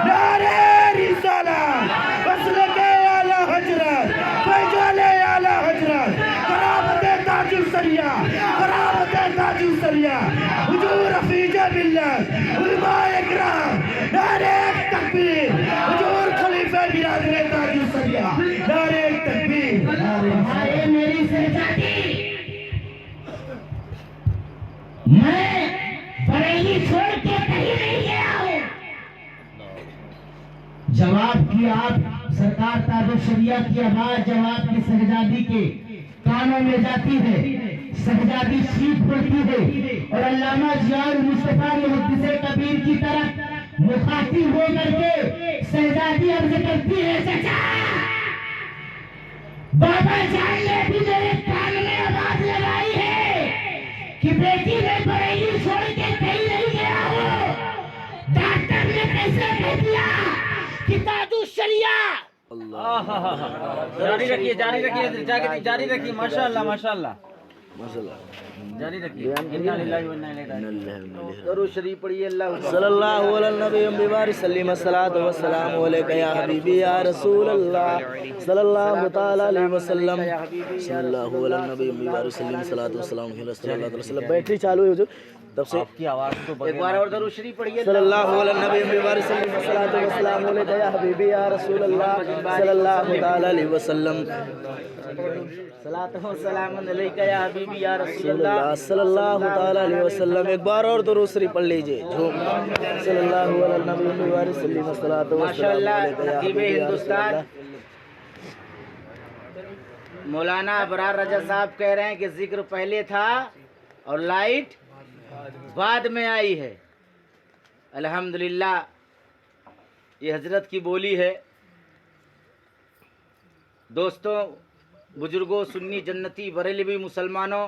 नारे रिसालत, मसलके आला हजरत, फैजाले आला हजरत, करामते ताजुशरिया, करामते ताजुशरिया, हुजूर रफीजे मिल्लत, उलमाए किराम, नारे तकबीर, हुजूर खलीफे बिरादरे ताजुशरिया, नारे तकबीर, नारे। मेरी शहजादी, मैं बरेली छोड़ के कहीं नहीं गया हूँ। जवाब की आप सरकार ताजुशरिया की आवाज जब आपकी शहजादी के कानों में जाती है, शहजादी चीख पड़ती है और अल्लामा जियाउल मुस्तफा मुहद्दिसे कबीर की तरफ मुखातिब हो करके शहजादी अर्ज करती है, चाचा बाबा जान ने भी मेरे कान में आवाज लगाई है, बेटी ने बरेली छोड़ के कहीं नहीं गया हूँ। डॉक्टर ने कैसे कह दिया कि ताजु शरिया। जारी रखिए जारी रखिए माशाल्लाह माशाल्लाह जारी रखिए। इन्ना लिल्लाहि व इन्ना इलैहि राजिऊन। दरूद शरीफ पढ़िए। अल्लाह सल्लल्लाहु अलैहि नबी मुबारक सल्लम सलातो व सलाम अलैका या हबीबी या रसूल अल्लाह सल्लल्लाहु तआला अलैहि वसल्लम। सल्लल्लाहु अलैहि नबी मुबारक सल्लम सलातो व सलाम अलैका सल्लल्लाहु अलैहि वसल्लम। बैटरी चालू है हुजूर तब से। आपकी आवाज तो एक बार और दरूद शरीफ पढ़िए। सल्लल्लाहु अलैहि नबी मुबारक सल्लम सलातो व सलाम अलैका या हबीबी या रसूल अल्लाह सल्लल्लाहु तआला अलैहि वसल्लम। सलातो व सलाम अलैका या हबीबी या रसूल अल्लाह सल्लल्लाहु तआला अलैहि वसल्लम। एक बार और दुरूद शरीफ पढ़ लीजिए। सल्लल्लाहु अलैहि नबी मुबारक सल्लम सलातो व सलाम माशाल्लाह। अलैका या नकीब हबीबी या हिंदुस्तान मौलाना अबरार रजा साहब कह रहे हैं कि जिक्र पहले था और लाइट बाद में आई है। अल्हम्दुलिल्लाह ये हजरत की बोली है। दोस्तों बुजुर्गों सुन्नी जन्नती बरेलवी मुसलमानों,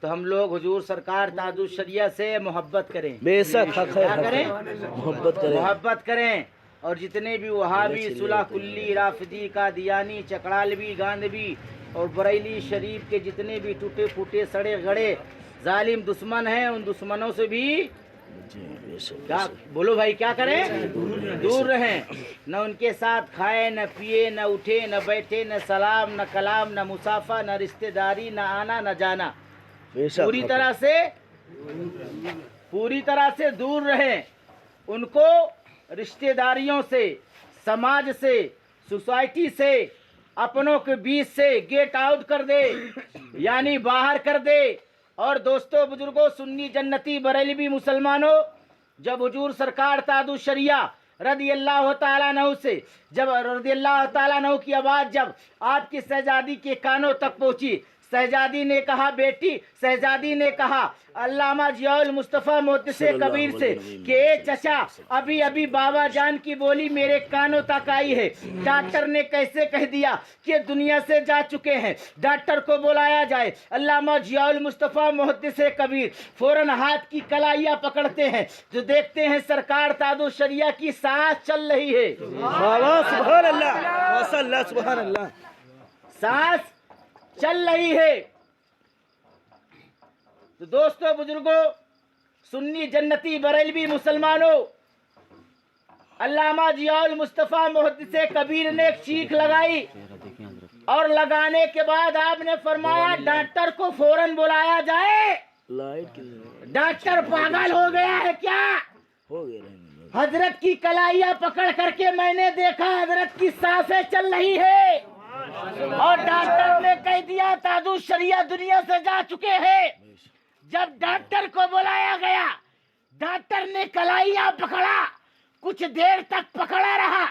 तो हम लोग हुजूर सरकार ताजुश शरिया से मोहब्बत करें। बेशक हक है, क्या करें? मोहब्बत करें। मोहब्बत करें। और जितने भी वहाबी सुलह कुल्ली राफिदी कादियानी चकड़ालवी गांधवी और बरेली शरीफ के जितने भी टूटे फूटे सड़े गड़े जालिम दुश्मन हैं, उन दुश्मनों से भी क्या बोलो भाई क्या करें? दूर रहें। न उनके साथ खाए न पिए न उठे न बैठे न सलाम न कलाम न मुसाफा न रिश्तेदारी न आना न जाना। पूरी तरह से दूर रहें। उनको रिश्तेदारियों से, समाज से, सोसाइटी से, अपनों के बीच से गेट आउट कर दे, यानी बाहर कर दे। और दोस्तों बुजुर्गों सुन्नी जन्नती बरेलवी मुसलमानों, जब हुजूर सरकार ताजुश शरिया रदी अल्लाह ताला अन्हु से जब रदी अल्लाह ताला अन्हु की आवाज़ जब आपकी शहजादी के कानों तक पहुंची, शहजादी ने कहा शहजादी ने कहा अल्लामा जियाउल मुस्तफ़ा मुहद्दिसे कबीर से कि ए चचा अभी अभी बाबा जान की बोली मेरे कानों तक आई है। डॉक्टर ने कैसे कह दिया कि दुनिया से जा चुके हैं, डॉक्टर को बुलाया जाए। अल्लामा जियाउल मुस्तफ़ा मुहद्दिसे कबीर फौरन हाथ की कलाइयाँ पकड़ते हैं, जो देखते हैं सरकार ताजुश शरिया की सांस चल रही है। सुभान अल्लाह माशाअल्लाह सुभान अल्लाह। सांस चल रही है। तो दोस्तों बुजुर्गों सुन्नी जन्नती बरेलवी मुसलमानों, अल्लामा जियाउल मुस्तफ़ा मुहद्दिसे कबीर ने एक चीख लगाई और लगाने के बाद आपने फरमाया डॉक्टर को फौरन बुलाया जाए। डॉक्टर पागल हो गया है क्या? हो गया। हजरत की कलाइयाँ पकड़ करके मैंने देखा हजरत की सांसें चल रही है और डॉक्टर ने कह दिया ताजुश शरिया दुनिया से जा चुके हैं। जब डॉक्टर को बुलाया गया, डॉक्टर ने कलाइयाँ पकड़ा, कुछ देर तक पकड़ा रहा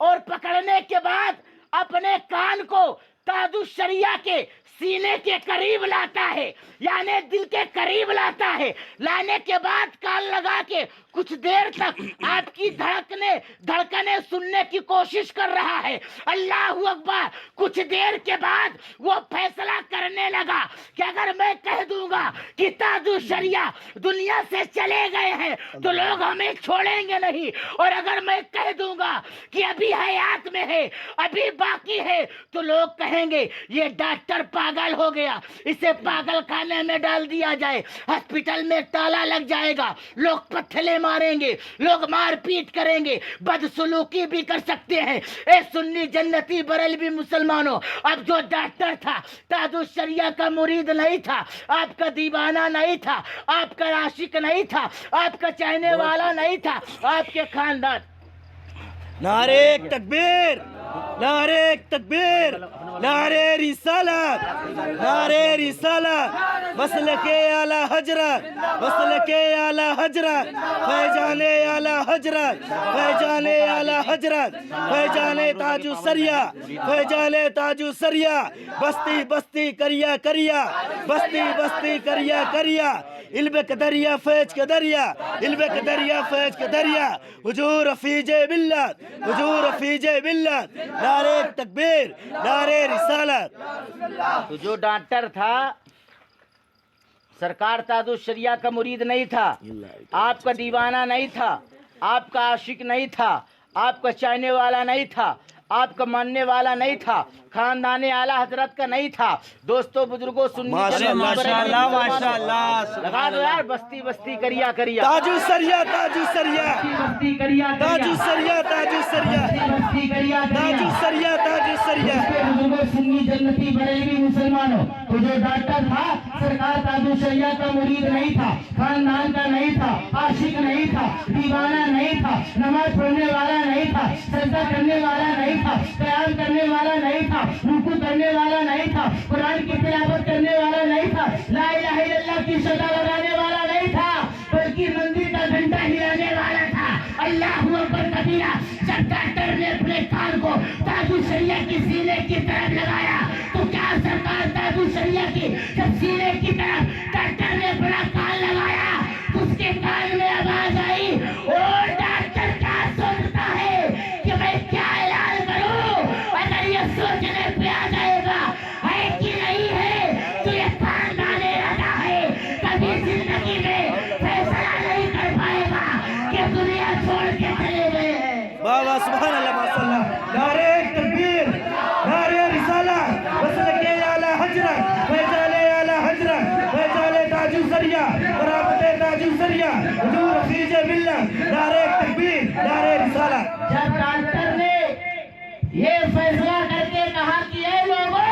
और पकड़ने के बाद अपने कान को ताजुश शरिया के सीने के करीब लाता है, यानी दिल के करीब लाता है। लाने के बाद कान लगा के कुछ देर तक आपकी धड़कने सुनने की कोशिश कर रहा है। अल्लाह अकबर। कुछ देर के बाद वो फैसला करने लगा कि अगर मैं कह दूंगा कि ताजुश शरिया दुनिया से चले गए हैं तो लोग हमें छोड़ेंगे नहीं, और अगर मैं कह दूंगा कि अभी हयात में है, अभी बाकी है, तो लोग कहेंगे ये डॉक्टर पागल हो गया, इसे पागल खाने में डाल दिया जाए, हॉस्पिटल में ताला लग जाएगा, लोग पत्थले मारेंगे, लोग मारपीट करेंगे, बदसलूकी भी कर सकते हैं। ए सुन्नी जन्नती बरेलवी मुसलमानों, अब जो डॉक्टर था ताजुश शरिया का मुरीद नहीं था, आपका दीवाना नहीं था, आपका आशिक नहीं था, आपका चाहने वाला नहीं था, आपके खानदान। नारे तकबीर, नारे तकबीर, नारे रिसालत, नारे रिसालत, मसलके आला हजरत, मसलके आला हजरत, फैजाने आला हजरत, फैजाने आला हजरत, फैजाने ताजुश शरिया, फैजाने ताजुश शरिया, बस्ती बस्ती करिया करिया, बस्ती बस्ती करिया करिया, इल्म के दरिया फैज के दरिया, इल्म के दरिया फैज के दरिया, हुजूर हफीजे बिल्लत, हुजूर हफीजे बिल्लत, नारे तकबीर, नारे रिसालत। तो जो डॉक्टर था सरकार तादुस शरिया का मुरीद नहीं था, आपका दीवाना नहीं था, आपका आशिक नहीं था, आपका चाहने वाला नहीं था, आपका मानने वाला नहीं था, खानदाने आला हजरत का नहीं था। दोस्तों बुजुर्गों सुन्नी माशाअल्लाह माशाअल्लाह। लगा दो यार, बस्ती बस्ती करिया करिया, ताजु सरिया ताजु सरिया बस्ती करिया ताजु सरिया ताजु सरिया बस्ती करिया ताजु सरिया ताजु सरिया। बुजुर्गों सुन्नी जन्नती बरेलवी मुसलमानों, तो जो डॉक्टर था सरकार ताजु शरिया का मुरीद नहीं था, खानदान का नहीं था, आशिक नहीं था, दीवाना नहीं था, नमाज पढ़ने वाला नहीं था, सजदा करने वाला नहीं था, क़याम करने वाला नहीं था, रुकू करने वाला नहीं था, कुरान की तिलावत करने वाला नहीं था, ला इलाहा इल्लल्लाह की सदा लगाने वाला नहीं था, बल्कि मंदिर का घंटा हिलाने वाला था। अल्लाहू अकबर कबीरा। जब डॉक्टर ने अपने कान को ताजु शरिया की सीने की तरफ लगाया, तो क्या सरकार ताजु शरिया की जब सीने की तरफ डॉक्टर ने अपना कान लगाया तो उसके कान में आवाज आई, और डॉक्टर क्या सोचता है कि मैं क्या इलाज करूं? अगर ये सोचने पे आ जाएगा है कि नहीं है, तो ये खानदाने रहता है, कभी जिंदगी में फैसला नहीं कर पाएगा कि दुनिया छोड़ के चले गए हैं। वाह वाह सुभान अल्लाह माशाअल्लाह। नारे तकबीर, नारे रिसालत, मसलके आला हजरत, फैजाले आला हजरत, फैजाले ताजु सरिया, बराबते ताजु सरिया, हुजूर हफीज मिल्लत। नारे तकबीर, नारे रिसालत। जब डॉक्टर ने ये फैसला करके कहा कि ये लोगों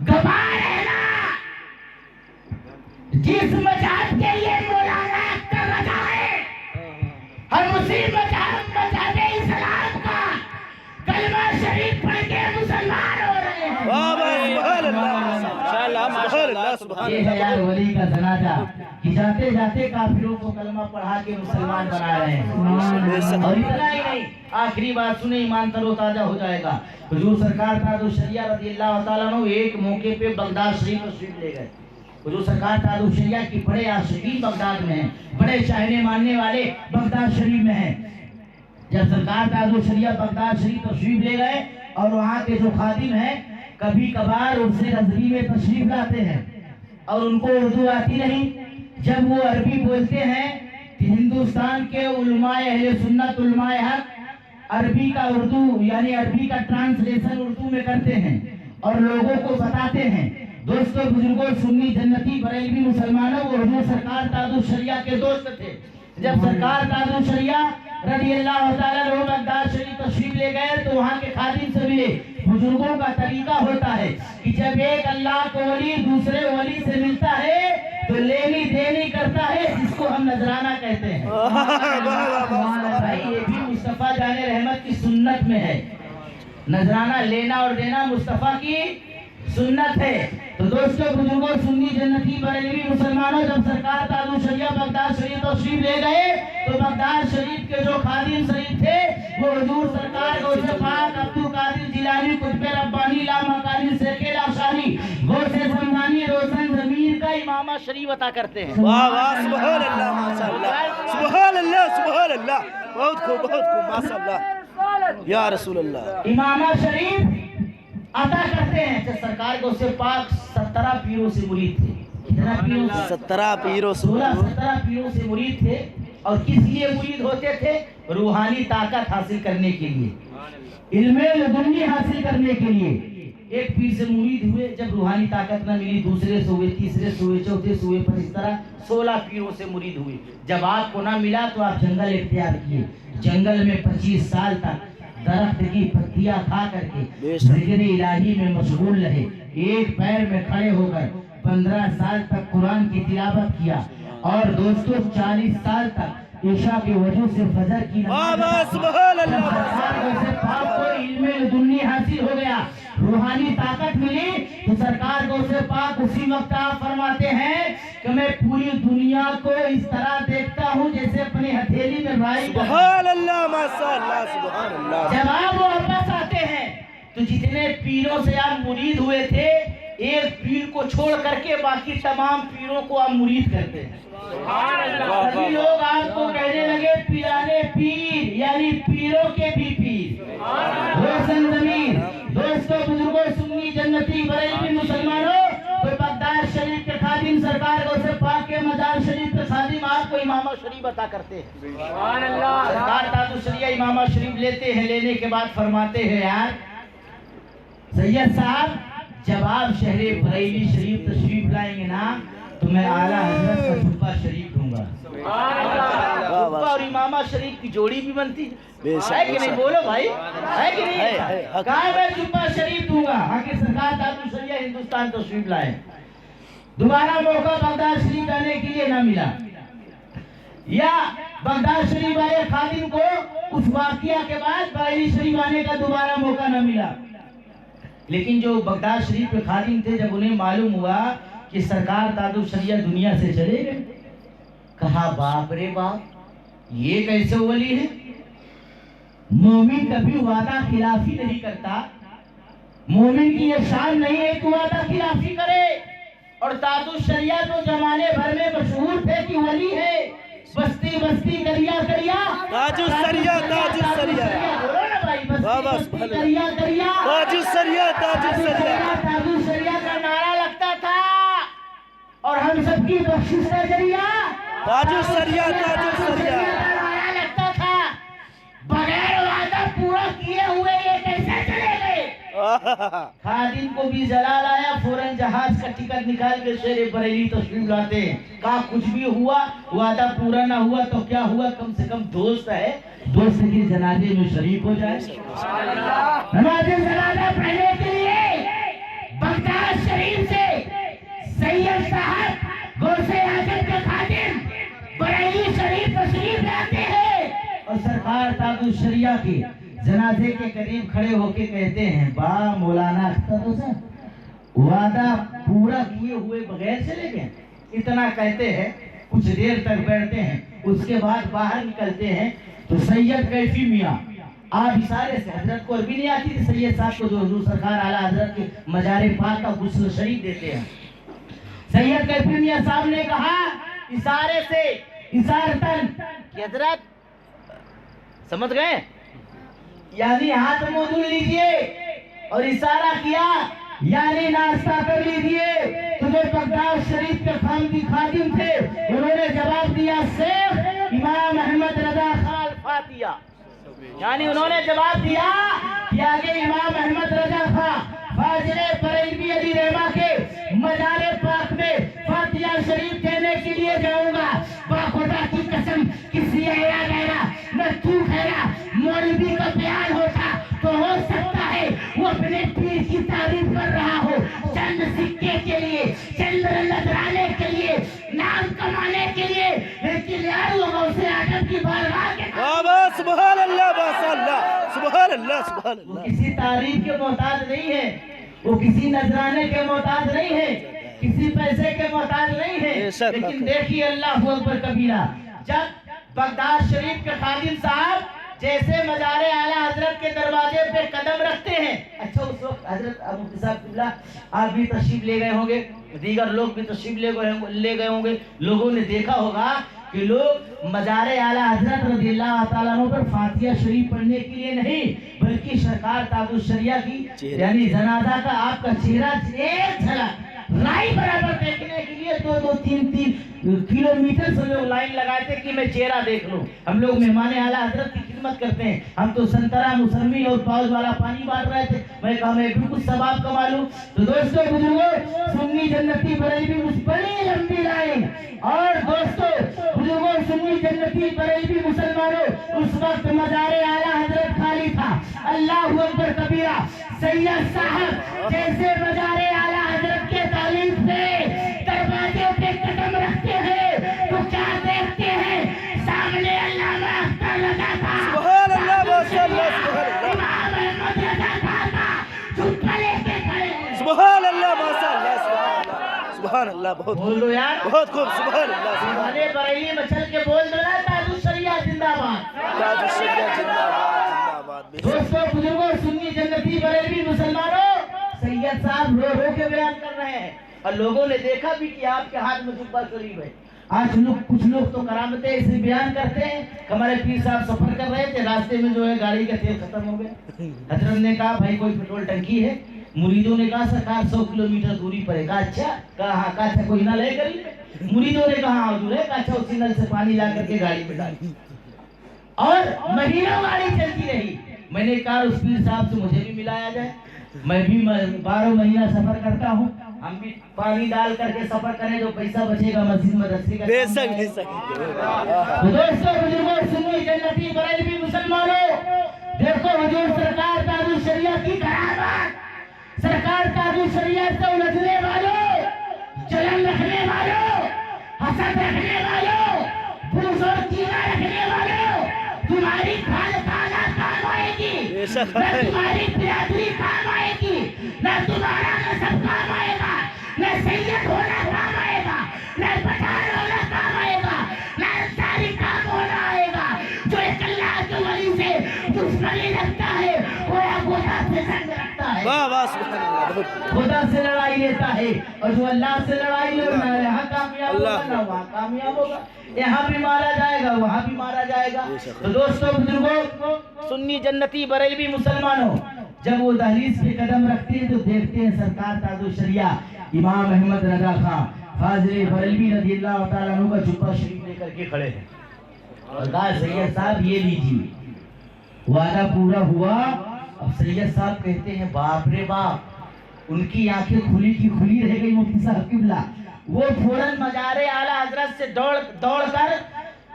गवाह रहना, जिस मजाक के लिए मौलाना कर रहा है, हम उसी मजाक इस्लाम का कलमा शरीफ पढ़ के मुसलमान हो रहे हैं। वाह वाह सुभान अल्लाह माशाअल्लाह माशाअल्लाह सुभान ये है यार वली का जनाजा कि जाते जाते काफिरों को कलमा पढ़ा के मुसलमान बना रहे हैं। और इतना ही नहीं, आखिरी बात सुने, ईमान तरोताजा हो जाएगा। हुजूर सरकार ताजु शरिया रज़ियल्लाहु ताला अन्हु एक मौके पे बगदाद शरीफ तशरीफ ले गए। हुजूर सरकार ताजु शरिया की बड़े आशिकीन बगदाद में हैं, बड़े चाहने मानने वाले बगदाद शरीफ में हैं। जब सरकार ताजु शरिया बगदाद शरीफ तशरीफ ले गए और वहाँ के जो खादिम हैं कभी कभार उनसे नजरी में तशरीफ लाते हैं और उनको उर्दू आती नहीं। जब वो अरबी बोलते हैं तो हिंदुस्तान के उलमाए अहले सुन्नत उलमाए हक अरबी का उर्दू यानी अरबी का ट्रांसलेशन उर्दू में करते हैं और लोगों को बताते हैं। दोस्तों बुजुर्गों सुन्नी जन्नती बरेलवी मुसलमानों, वो हुजूर सरकार ताजु शरिया के दोस्त थे। जब सरकार ताजु शरिया रज़ियल्लाहु ताला अन्हु बगदाद शरीफ तशरीफ ले गए तो वहाँ के खादिम से मिले। बुजुर्गों का तरीका होता है कि जब एक अल्लाह को वली दूसरे वली से मिलता है तो लेनी देनी करता है, जिसको हम नजराना कहते हैं। भाई ये भी मुस्तफा जाने रहमत की सुन्नत में है, नजराना लेना और देना मुस्तफा की सुन्नत है। तो दोस्तों बुजुर्गों सुन्नी जन्नती बरेलवी मुसलमानों, जब सरकार ताजु शरिया बगदाद शरीफ तशरीफ ले गए तो बगदाद शरीफ के जो खादिम शरीफ थे वो हुजूर सरकार गौसे पाक अब्दुल कादिर जिलानी कुतुब रब्बानी ला मकानी शेखे लाशानी गौसे समदानी रोशन जमीर का इमामा शरीफ अता करते हैं। वाह वाह सुभान अल्लाह माशाअल्लाह सुभान अल्लाह सुभान अल्लाह। बहुत खूब माशाअल्लाह या रसूल अल्लाह। इमामा शरीफ अता करते हैं। जब सरकार को उससे पाक 17 पीरों से मुरीद थे। कितना पीरों से? 17 पीरों से 17 पीरों से मुरीद थे। और किस लिए मुरीद होते थे? रूहानी ताकत हासिल करने के लिए, इल्मे लदुन्नी हासिल करने के लिए। एक पीर से मुरीद हुए, जब रूहानी ताकत न मिली दूसरे से हुए, तीसरे से हुए, चौथे से हुए, पर इस तरह 16 पीरों से मुरीद हुए। जब आपको ना मिला तो आप जंगल इख्तियार किए। जंगल में 25 साल तक दरख्त की पत्तियां खा करके जिक्र इलाही में मशगूल रहे। एक पैर में खड़े होकर 15 साल तक कुरान की तिलावत किया और दोस्तों 40 साल तक ईशा के वजू से फजर की नमाज को इल्मे लदुन्नी हासिल हो गया, रूहानी ताकत मिली तो सरकार को से पाक उसी वक्त आप फरमाते हैं कि मैं पूरी दुनिया को इस तरह देखता हूँ जैसे अपनी हथेली में राई। सुभान अल्लाह माशाअल्लाह सुभान अल्लाह। जब आप वापस आते हैं तो जितने पीरों से आप मुरीद हुए थे, एक पीर को छोड़ करके बाकी तमाम पीरों को आप मुरीद करते हैं। सभी लोग आपको कहने लगे पीराने पीर, यानी पीरों के भी पीर, रोशन जमीन। दोस्तों बुजुर्गों सुन्नी जन्नती बरेलवी मुसलमानों, तो बगदाद शरीफ इमामा शरीफ अता करते हैं। सरकार ताजु शरिया इमामा शरीफ लेते हैं, लेने के बाद फरमाते हैं यार सैयद साहब जब आप शहरे बरेली शरीफ तशरीफ लाएंगे ना तो मैं आला हजरत का जुब्बा शरीफ दूंगा। जुब्बा और इमामा शरीफ की जोड़ी भी बनती है कि नहीं, बोलो भाई, है कि नहीं? कहा मैं जुब्बा शरीफ दूंगा। आखिर सरकार ताजु शरिया हिंदुस्तान तशरीफ लाए, दोबारा मौका बगदाद शरीफ आने के लिए ना मिला, या बगदाद शरीफ आए खादिम को उस वाकया के बाद बरेली शरीफ आने का दोबारा मौका ना मिला। लेकिन जो बगदाद शरीफ के खादिम थे, जब उन्हें मालूम हुआ कि सरकार ताजु शरिया दुनिया से चले गए, कहा बाप रे बाप, ये कैसे वली है? मोमिन कभी वादा खिलाफी नहीं करता, मोमिन की ये शान नहीं है कि वादा खिलाफी करे। और ताजु शरिया तो जमाने भर में मशहूर थे कि वली है, बस्ती बस्ती दरिया दरिया ताजु शरिया, ताजु शरिया, बोलो ना भाई, बस्ती दरिया दरिया ताजु शरिया, ताजु शरिया, ताजु शरिया का नारा लगता था और हम सबकी बख्शिश का जरिया ताजु शरिया, ताजु शरिया का नारा लगता था। बगैर वादा पूरा किए हुए ये कैसे चले गए? खादिम को भी जलाल आया, फौरन जहाज का टिकट निकाल के शेरे बरेली तशरीफ लाते हैं। कहा कुछ भी हुआ, वादा पूरा ना हुआ तो क्या हुआ, कम से कम दोस्त है, दोस्त के जनाजे में शरीक हो जाए। नमाज़े जनाजा पढ़ने के लिए बगदाद शरीफ से सैयद साहब गौसे आजम के खादिम बरेली शरीफ तशरीफ लाते हैं और सरकार ताजु शरिया के जनाजे के करीब खड़े होके कहते हैं, बा मौलाना अख्तर हुसैन, वादा पूरा किए हुए बगैर चले गए। इतना कहते हैं, कुछ देर तक बैठते हैं, उसके बाद बाहर निकलते हैं तो सैयद कैफी मियाँ आप इशारे से, हजरत को अरबी नहीं आती थी, सैयद साहब को जो हुजूर सरकार आला हजरत के मजारे पाक का गुस्ल शरीफ देते हैं, सैयद कैफी मियाँ साहब ने कहा इशारे से, इशारतन कि हजरत समझ गए, यानी हाथ मुंह धुल लीजिए और इशारा किया यानी नाश्ता कर लीजिए। तो जो बगदाद शरीफ के खादिम थे उन्होंने जवाब दिया शेख इमाम अहमद रजा खान फातिया, यानी उन्होंने जवाब दिया कि आगे इमाम अहमद रजा खान फाजिले बरेलवी अली रहमा के मजारे पाक में फातिया शरीफ देने के लिए जाऊंगा। बाखुदा की कसम किसी ऐरा गैरा न तू खैरा मौलवी का बयान होता तो हो सकता है वो अपने पीर की तारीफ कर रहा हो, चंद सिक्के के लिए, चंद नजराने के लिए, नाम कमाने के लिए, लेकिन यार वो गौसे आजम की बारगाह के सुभान अल्लाह, सुभान अल्लाह, सुभान वो अल्लाह। किसी तारीफ के मोहताज नहीं है, वो किसी नजराने के मोहताज नहीं है, किसी पैसे के मोहताज नहीं है। लेकिन देखिए अल्लाह अकबर कबीरा, जब बगदाद शरीफ के खादिम साहब जैसे मजारे आला हजरत के दरवाजे पे कदम रखते हैं, अच्छा उस वक्त हजरत मुफ्ती साहब किबला आप भी तशरीफ ले गए होंगे, दीगर लोग भी तशरीफ ले गए होंगे, लोगों ने देखा होगा कि लोग मजारे आला हजरत रज़ियल्लाहु ताला अन्हु पर फातिहा शरीफ पढ़ने के लिए नहीं, बल्कि सरकार ताजु शरिया की यानी जनाजा का आपका चेहरा एक झलक राई बराबर देखने के लिए 2-2, 3-3 किलोमीटर से लोग लाइन लगाते कि मैं चेहरा देख लूं। हम लोग मेहमान आला हजरत की खिदमत करते हैं, हम तो संतरा मुसम्मी और पाउच वाला पानी बांट रहे थे, मैं कहा मैं भी कुछ सवाब कमा लूं। तो दोस्तों बुजुर्गों, सुन्नी जन्नती बरेलवी उस बड़ी लंबी लाइन, और दोस्तों बुजुर्गों सुन्नी जन्नती बरेलवी मुसलमानों उस वक्त मजारे आला हजरत खाली था। अल्लाह अकबर कबीरा, सैयद साहब जैसे मजारे आला हजरत के तालीम से दरवाजे पे कदम रखते हैं तो क्या देखते हैं, सामने अल्लामा अख्तर लगा था, सुभान अल्लाह, माशाअल्लाह, सुभान अल्लाह, इमाम अहमद रजा खान का जुब्बा लेके खड़े। सुभान अल्लाह, माशाअल्लाह, सुभान अल्लाह, सुभान अल्लाह, बहुत बोल दो यार, बहुत खूब, सुभान अल्लाह, हमारे बरेली मचल के बोल दो ना, ताजु शरिया जिंदाबाद, ताजु शरिया जिंदाबाद, जिंदाबाद। दोस्तों बुजुर्गों सुन्नी जन्नती बरेलवी मुसलमानों, सैयद साहब रो रो के बयान कर रहे हैं और लोगों ने देखा भी कि आपके हाथ में जुब्बा शरीफ है। आज लोग कुछ लोग तो करामतें इसे बयान करते हैं। हमारे पीर साहब सफर कर रहे थे, रास्ते में जो है गाड़ी का तेल खत्म हो गया, हजरत ने कहा भाई कोई पेट्रोल टंकी है, मुरीदों ने कहा सरकार 100 किलोमीटर दूरी पर है। कहा अच्छा, कहा अच्छा कोई नल है गली में? मुरीदों ने कहा हुजूर है। कहा अच्छा उसी नल से पानी ला करके गाड़ी में डाल। और महीनों गाड़ी चलती रही। मैंने कहा उस पीर साहब से मुझे भी मिलाया जाए, मैं भी 12 महीना सफर करता हूँ, हम भी पानी डाल करके सफर करें, जो पैसा बचेगा मस्जिद मदरसे का बेशक तो दोस्तों बुजुर्गों सुन्नी जन्नती बरेलवी मुसलमानों, देखो हुजूर सरकार ताजुल शरिया की करामात, सरकार ताजुल शरिया से उलझने वालों, जलन रखने वालों, हसद रखने वालों, बुग़्ज़ और कीना रखने वालों, तुम्हारी खाना काम आएगी, बेशक न तुम्हारी बिरादरी काम आएगी, न तुम्हारा नस्ब काम आएगा, न सैयद होना काम आएगा, न पठान होना काम आएगा, न अंसारी काम होना आएगा। जो एक अल्लाह के वली से दुश्मनी रखता है वो खुदा से संग रखता है, वाह वाह सुभान अल्लाह। खुदा से लड़ाई लेता है, और जो अल्लाह से लड़ाई लड़ना है यहाँ कामयाब होगा ना वहाँ कामयाब होगा, यहाँ भी मारा जाएगा वहाँ भी मारा जाएगा। तो दोस्तों बुजुर्गों सुन्नी जन्नती बरेलवी मुसलमानों, जब वो दहलीज पे कदम रखते हैं तो देखते हैं सरकार ताजुल शरिया इमाम अहमद रजा खां फाजिल बरेलवी रज़ियल्लाहु ताला अन्हु का जुब्बा शरीफ लेकर के खड़े हैं और कहा सैयद साहब ये लीजिए। वादा पूरा हुआ। अब सैयद साहब कहते हैं बाप रे बाप, उनकी आंखें खुली की खुली रह गई मुफ्ती साहब किबला। वो फौरन मजारे आला हजरत से दौड़ कर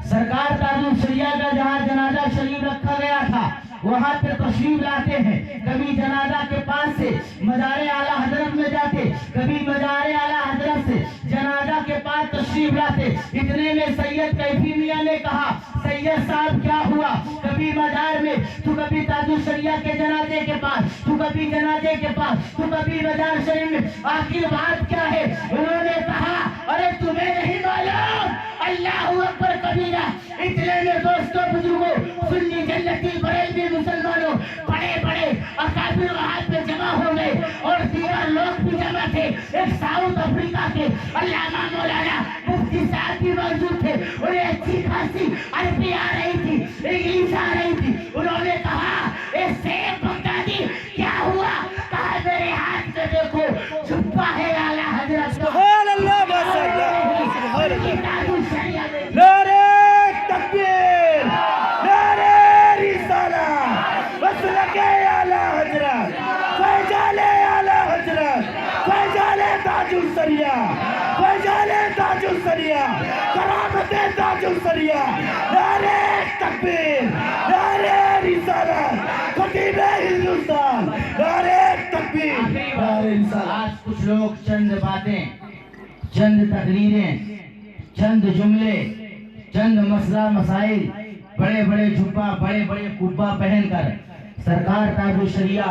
सरकार ताजुल शरिया का जहाँ जनाजा शरीफ रखा गया था वहाँ पे तशरीफ लाते हैं। कभी जनाजा के पास से मजारे आला हजरत में जाते, कभी मजारे आला हजरत से जनाजा के पास तशरीफ लाते। इतने में सैयद कैफी मियां ने कहा सैयद साहब क्या हुआ? कभी मजार में तो कभी ताजुल शरिया के जनाजे के पास, तो कभी जनाजे के पास, तो कभी मजार शरीफ में, आखिर बात क्या है? उन्होंने कहा अरे तुम्हें नहीं मालूम, अल्लाहू अकबर कबीरा। इतने में दोस्तों बुजुर्गों सुन्नी जन्नती बरेलवी मुसलमानों, बड़े बड़े अकाबिर वहां पे जमा हो गए और दीगर लोग भी जमा थे। एक साउथ अफ्रीका के अल्लामा मौलाना मुफ्ती साहब भी मौजूद थे। उन्हें अच्छी खासी अरबी आ रही थी, इंग्लिश आ रही थी। उन्होंने कहा ए शेख बगदादी क्या हुआ? कहा मेरे हाथ में देखो जुब्बा है आला हजरत का। सुभान अल्लाह माशाअल्लाह सुभान अल्लाह। ताजुल शरिया में नारे तकबीर, नारे रिसालत, मसलके आला हजरत, फैजाले आला हजरत, फैजाले ताजुल शरिया, फैजाले ताजुल शरिया, करामते ताजुल शरिया। नारे तकबीर, नारे रिसालत, खतीबे हिंदुस्तान, नारे तकबीर, नारे रिसालत। आज कुछ लोग चंद बातें, चंद तकरीरें, चंद जुमले, चंद मसला मसाइल, बड़े बड़े जुब्बा, बड़े बड़े कुब्बा पहनकर सरकार ताजुल शरिया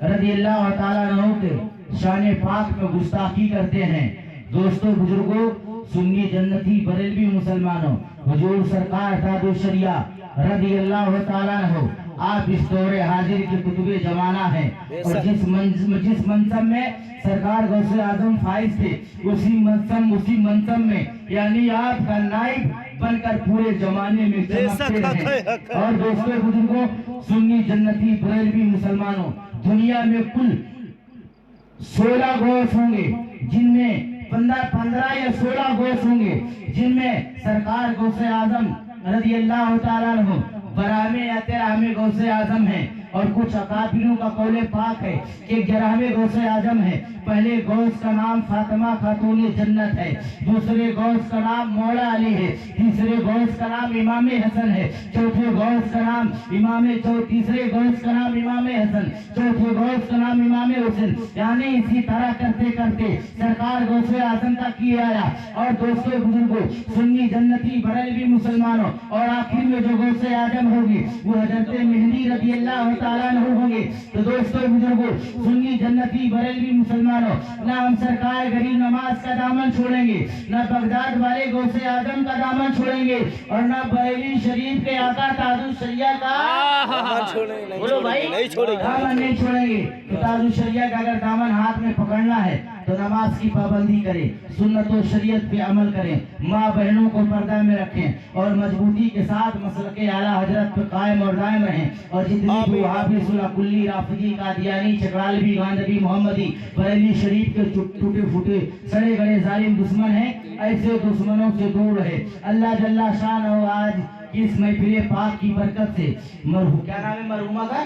रज़ियल्लाहु ताला अन्हु के शान पाक में गुस्ताखी करते हैं। दोस्तों बुजुर्गों सुन्नी जन्नती बरेलवी मुसलमानों, हुजूर सरकार ताजुल शरिया रज़ियल्लाहु ताला अन्हु आप इस दौरे हाजिर के कुतुबे जमाना है और जिस मनसब में सरकार गौसे आजम फाइज थे उसी मनसब में यानी आपका नाइब बनकर पूरे जमाने में चमकते हैं। और दोस्तों बुजुर्गों सुन्नी जन्नती बरेलवी मुसलमानों, दुनिया में कुल 16 गौस होंगे जिनमें 15 या 16 गौस होंगे जिनमें सरकार गौसे आजम रज़ियल्लाहु ताला अन्हु बरामे या 13वें गौसे आजम है। और कुछ अकाबिरों का कौले पाक है कि 11वें गौसे आजम है। पहले गौस का नाम फातिमा खातून जन्नत है, दूसरे गौस का नाम मौला अली है, तीसरे गौस का नाम इमाम हसन है, चौथे गौस का नाम तीसरे गौस का नाम इमाम हसन, चौथे गौस का नाम इमाम हुसैन। यानी इसी तरह करते करते सरकार गौसे आजम तक किए आया। और दोस्तों बुजुर्गों सुन्नी जन्नती बरेलवी मुसलमानों, और आखिर में जो गौसे आजम होगी वो हजरत मेहदी रज़ियल्लाहु ताला अन्हु होंगे। तो दोस्तों बुजुर्गों सुन्नी जन्नती बरेलवी मुसलमानों, ना हम सरकार गरीब नमाज का दामन छोड़ेंगे, ना बगदाद वाले गौसे आजम का दामन छोड़ेंगे, और ना बरेली शरीफ के आका ताजुल शरिया का बोलो भाई नहीं छोड़ेंगे, दामन नहीं छोड़ेंगे। तो ताजुल शरिया का अगर दामन हाथ में पकड़ना है तो नमाज की पाबंदी करें, सुन्नत और शरीयत पे अमल करें, माँ बहनों को पर्दा में रखें और मजबूती के साथ मसलके आला हजरत पे कायम और दायम रहें। और जितनी भी वहाबी सुलह کلی رافضی قادیانی چکرالوی گاندھی محمدی بریلی شریف کے ٹوٹے پھوٹے سڑے گڑے ظالم دشمن ہیں، ایسے دشمنوں سے دور رہے۔ اللہ جل شانہ آج کی اس محفل پاک کی برکت سے کیا نام ہے مرحومہ کا؟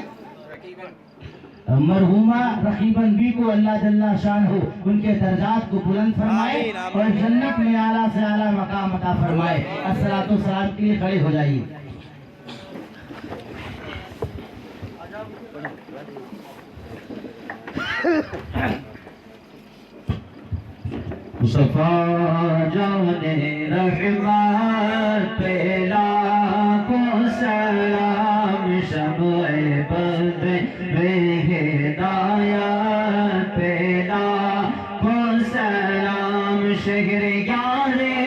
مرحومہ رقیبن بی کو اللہ جل شانہ ان کے درجات کو بلند فرمائے اور جنت میں اعلیٰ سے اعلیٰ مقام عطا فرمائے۔ الصلاۃ والسلام کے لیے کھڑے ہو جائیے۔ مصطفیٰ جانے رحمت پہ لاکھوں سلام، شمع بد میں ہدایت پہ لاکھوں سلام، شہر یارے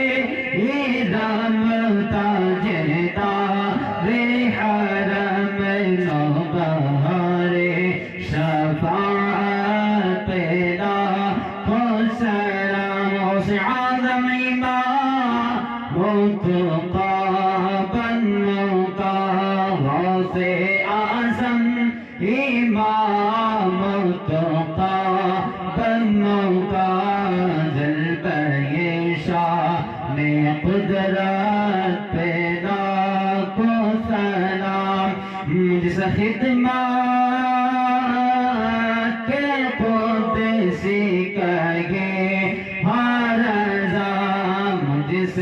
ایران تاجدار حرم نوبہار، شفاعت پہ لاکھوں سلام، اعظم امام متقا بنو کا، غوث اعظم امام متقا بنو کا، جلوہ شان قدرت پہ لاکھوں سلام، جس خدمت کے قدسی کہے ہر ازام، جس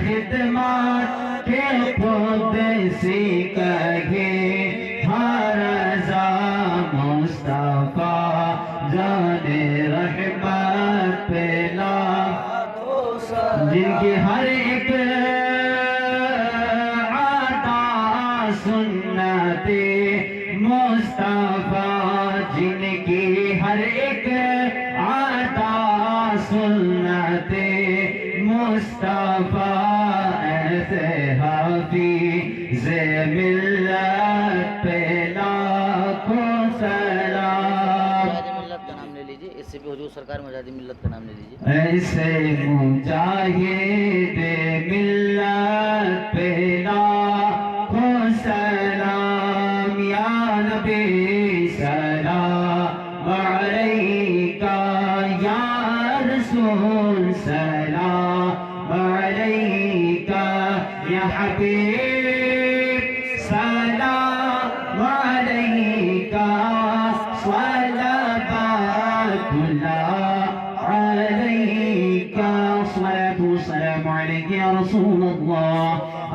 خدمات کے قدسی کہے ہر ازام، مصطفیٰ جان رحمت پہ لاکھوں سلام، جن کی ہر ایک عطا سنت مصطفیٰ، جن کی ہر ایک عطا سنت مصطفیٰ، ایسے حافظ ملت پہ لاکھوں سلام، ملت کا نام لے لیجیے، اس سے بھی حضور سرکار مجاہد ملت کا نام لے لیجیے۔ ایسے مجاہد ملت پہ لاکھوں سلام، یا نبی سلام علیکہ، یا رسول سلام علیکہ، یا حبیب سلام علیکہ، صلوات اللہ علیکہ، الصلاة والسلام علیکہ یا رسول اللہ،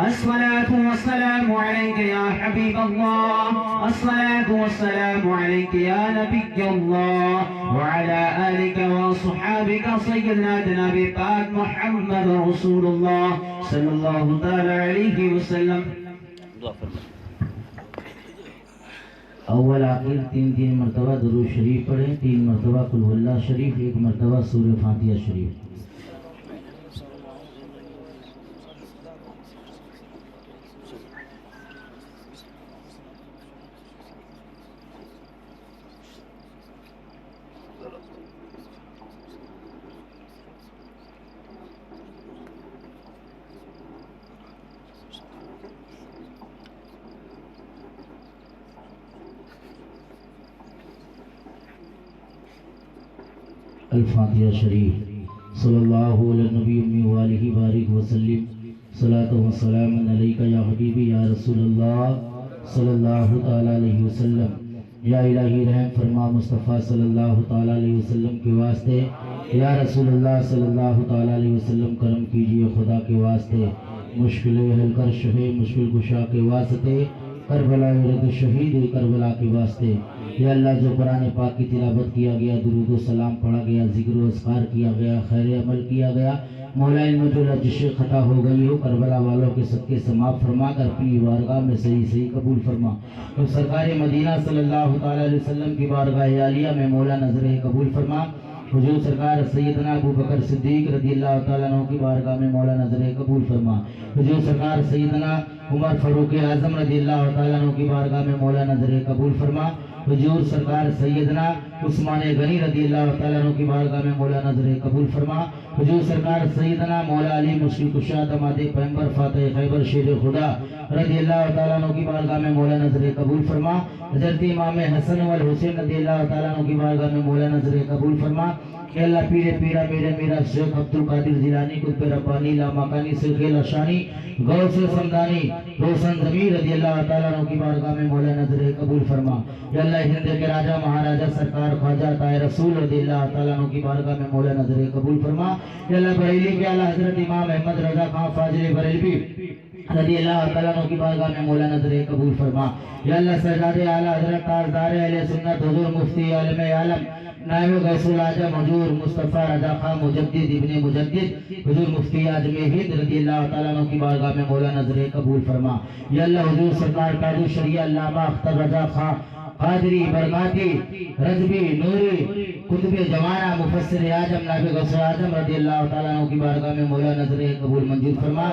الصلاة والسلام علیکہ یا حبیب اللہ، الصلاة والسلام علیکہ یا نبی اللہ، وعلى آلک وصحابک سیدنا جناب پاک محمد رسول اللہ صلی اللہ تعالی علیہ وسلم۔ دعا فرمائیں۔ اول آخر تین مرتبہ درود شریف پڑھیں، 3 مرتبہ قل هو اللہ شریف، 1 مرتبہ سورہ فاتحہ شریف۔ الفاتحہ شریف۔ صلی اللہ علیہ نبی امی والہ بارک وسلم، صلاۃ و سلام علیکہ یا حبیبی یا رسول اللہ صلی اللہ تعالی علیہ وسلم۔ یا الہی رحم فرما مصطفیٰ صلی اللہ تعالی علیہ وسلم کے واسطے، یا رسول اللہ صلی اللہ تعالی علیہ وسلم کرم کیجئے خدا کے واسطے، مشکل حل کر شہ مشکل کشا کے واسطے، کربلا ورد شہید کربلا کے واسطے۔ یا اللہ جو قرآن پاک کی تلاوت کیا گیا، درود و سلام پڑھا گیا، ذکر و اذکار کیا گیا، خیر عمل کیا گیا، مولا علم جو لجش خطا ہو گئی ہو، کربلا والوں کے صدقے سے معاف فرما کر اپنی بارگاہ میں صحیح قبول فرما۔ تو سرکار مدینہ صلی اللہ تعالی علیہ وسلم کی بارگاہ عالیہ میں مولا نظر قبول فرما۔ حضور سرکار سیدنا ابو بکر صدیق رضی اللہ تعالیٰ عنہ کی بارگاہ میں مولا نظر قبول فرما۔ حضور سرکار سیدنا عمر فاروق اعظم رضی اللہ تعالیٰ عنہ کی بارگاہ میں مولا نظر قبول فرما۔ हुजूर सरकार सैयदना उस्मान गनी रदी अल्लाह ताला अन्हु की बारगाह में मौला नजर कबूल फरमा। हुजूर सरकार सैयदना मौला अली मुश्किल कुशा दमादे पैगंबर फातिह खैबर शेर खुदा रदी अल्लाह ताला अन्हु की बारगाह में मौला नजर कबूल फरमा। हजरत इमाम हसन वल हुसैन रदी अल्लाह ताला अन्हु की बारगाह में मौला नजर कबूल फरमा। कि अल्लाह पीरे पीरा मेरे मेरा शेख अब्दुल कादिर जिलानी कुतुब रब्बानी लामाकानी शेख अशानी गौस समदानी रोशन जमीर रदी अल्लाह ताला अन्हु की बारगाह में मौला नजर कबूल फरमा। या अल्लाह हिंद के राजा महाराजा सरकार ख्वाजा ताए रसूल रदी अल्लाह ताला अन्हु की बारगाह में मौला नजर कबूल फरमा। या अल्लाह बरेली के आला हजरत इमाम अहमद रजा खान फाजिल बरेलवी रदी अल्लाह ताला अन्हु की बारगाह में मौला नजर कबूल फरमा। या अल्लाह सरदार आला हजरत ताजदार अहले सुन्नत हुजूर मुफ्ती आलम आलम नायब गौसुल आजम हुजूर मुस्तफा रजा खान मुजद्दिद इब्ने मुजद्दिद हुजूर मुफ्ती आजम हिंद रदी अल्लाह ताला अन्हु की बारगाह में मौला नजर कबूल फरमा। या अल्लाह हुजूर सरकार कादू शरिया अल्लामा अख्तर रजा खान कादरी बरकाती रजबी नूरी कुतुबे जमाना मुफस्सिर आजम नायब गौसुल आजम रदी अल्लाह ताला अन्हु की बारगाह में मौला नजर कबूल मंजूर फरमा।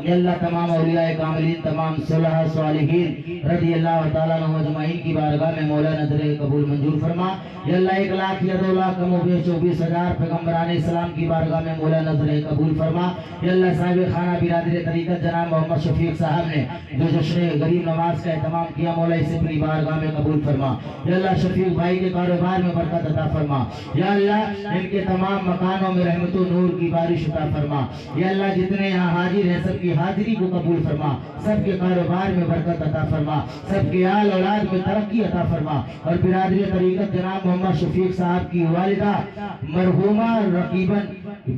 या अल्लाह तमाम औलियाए कामिलीन तमाम सुलह सालिहीन रदी अल्लाह ताला अन्हु अजमाइन की बारगाह में मौला नजर कबूल मंजूर फरमा। या अल्लाह 1 लाख या 2 लाख कम 24,000 पैगंबरान इस्लाम की बारगाह में मौला नजर कबूल फरमा। या अल्लाह साहिब खाना बिरादर तरीकत जनाब मोहम्मद शफीक साहब ने जो जश्न गरीब नमाज का एहतमाम किया मौला इसे अपनी बारगाह में कबूल फरमा। या अल्लाह शफीक भाई के कारोबार में बरकत अता फरमा। या अल्लाह इनके तमाम मकानों में रहमतों नूर की बारिश अता फरमा। या अल्लाह जितने यहाँ हाजिर हैं सबकी हाजिरी को कबूल फरमा, सबके कारोबार में बरकत अता फरमा, सबके आल औलाद में तरक्की अता फरमा। और बिरादरी तरीकत जनाब मोहम्मद शफीक साहब की वालिदा मरहूमा रकीबन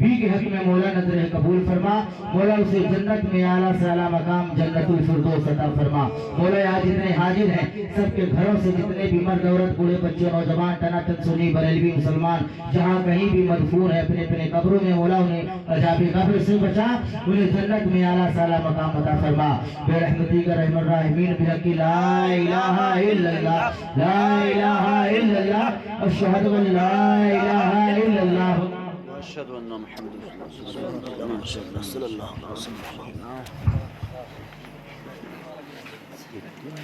भी के हक में मौला नजर कबूल फरमा। मौला उसे जन्नत में आला से आला मकाम जन्नतुल फिरदौस अता फरमा। मौला आज जितने हाजिर हैं सबके घरों से जितने भी मर्द औरत बूढ़े बच्चे नौजवान टनाटन सुन्नी बरेलवी मुसलमान जहाँ कहीं भी मदफून है अपने अपने कब्रों में मौला उन्हें अजाब कब्र से बचा, उन्हें जन्नत में आला से आला मकाम अता फरमा। बेरहमती का रहमान राहिमीन बिहक़्क़ि ला इलाहा इल्लल्लाह ला इलाहा इल्लल्लाह अशहदु अन ला इलाहा इल्लल्लाह अशहदु अन्ना मुहम्मदुर रसूलुल्लाह सल्लल्लाहु अलैहि वसल्लम।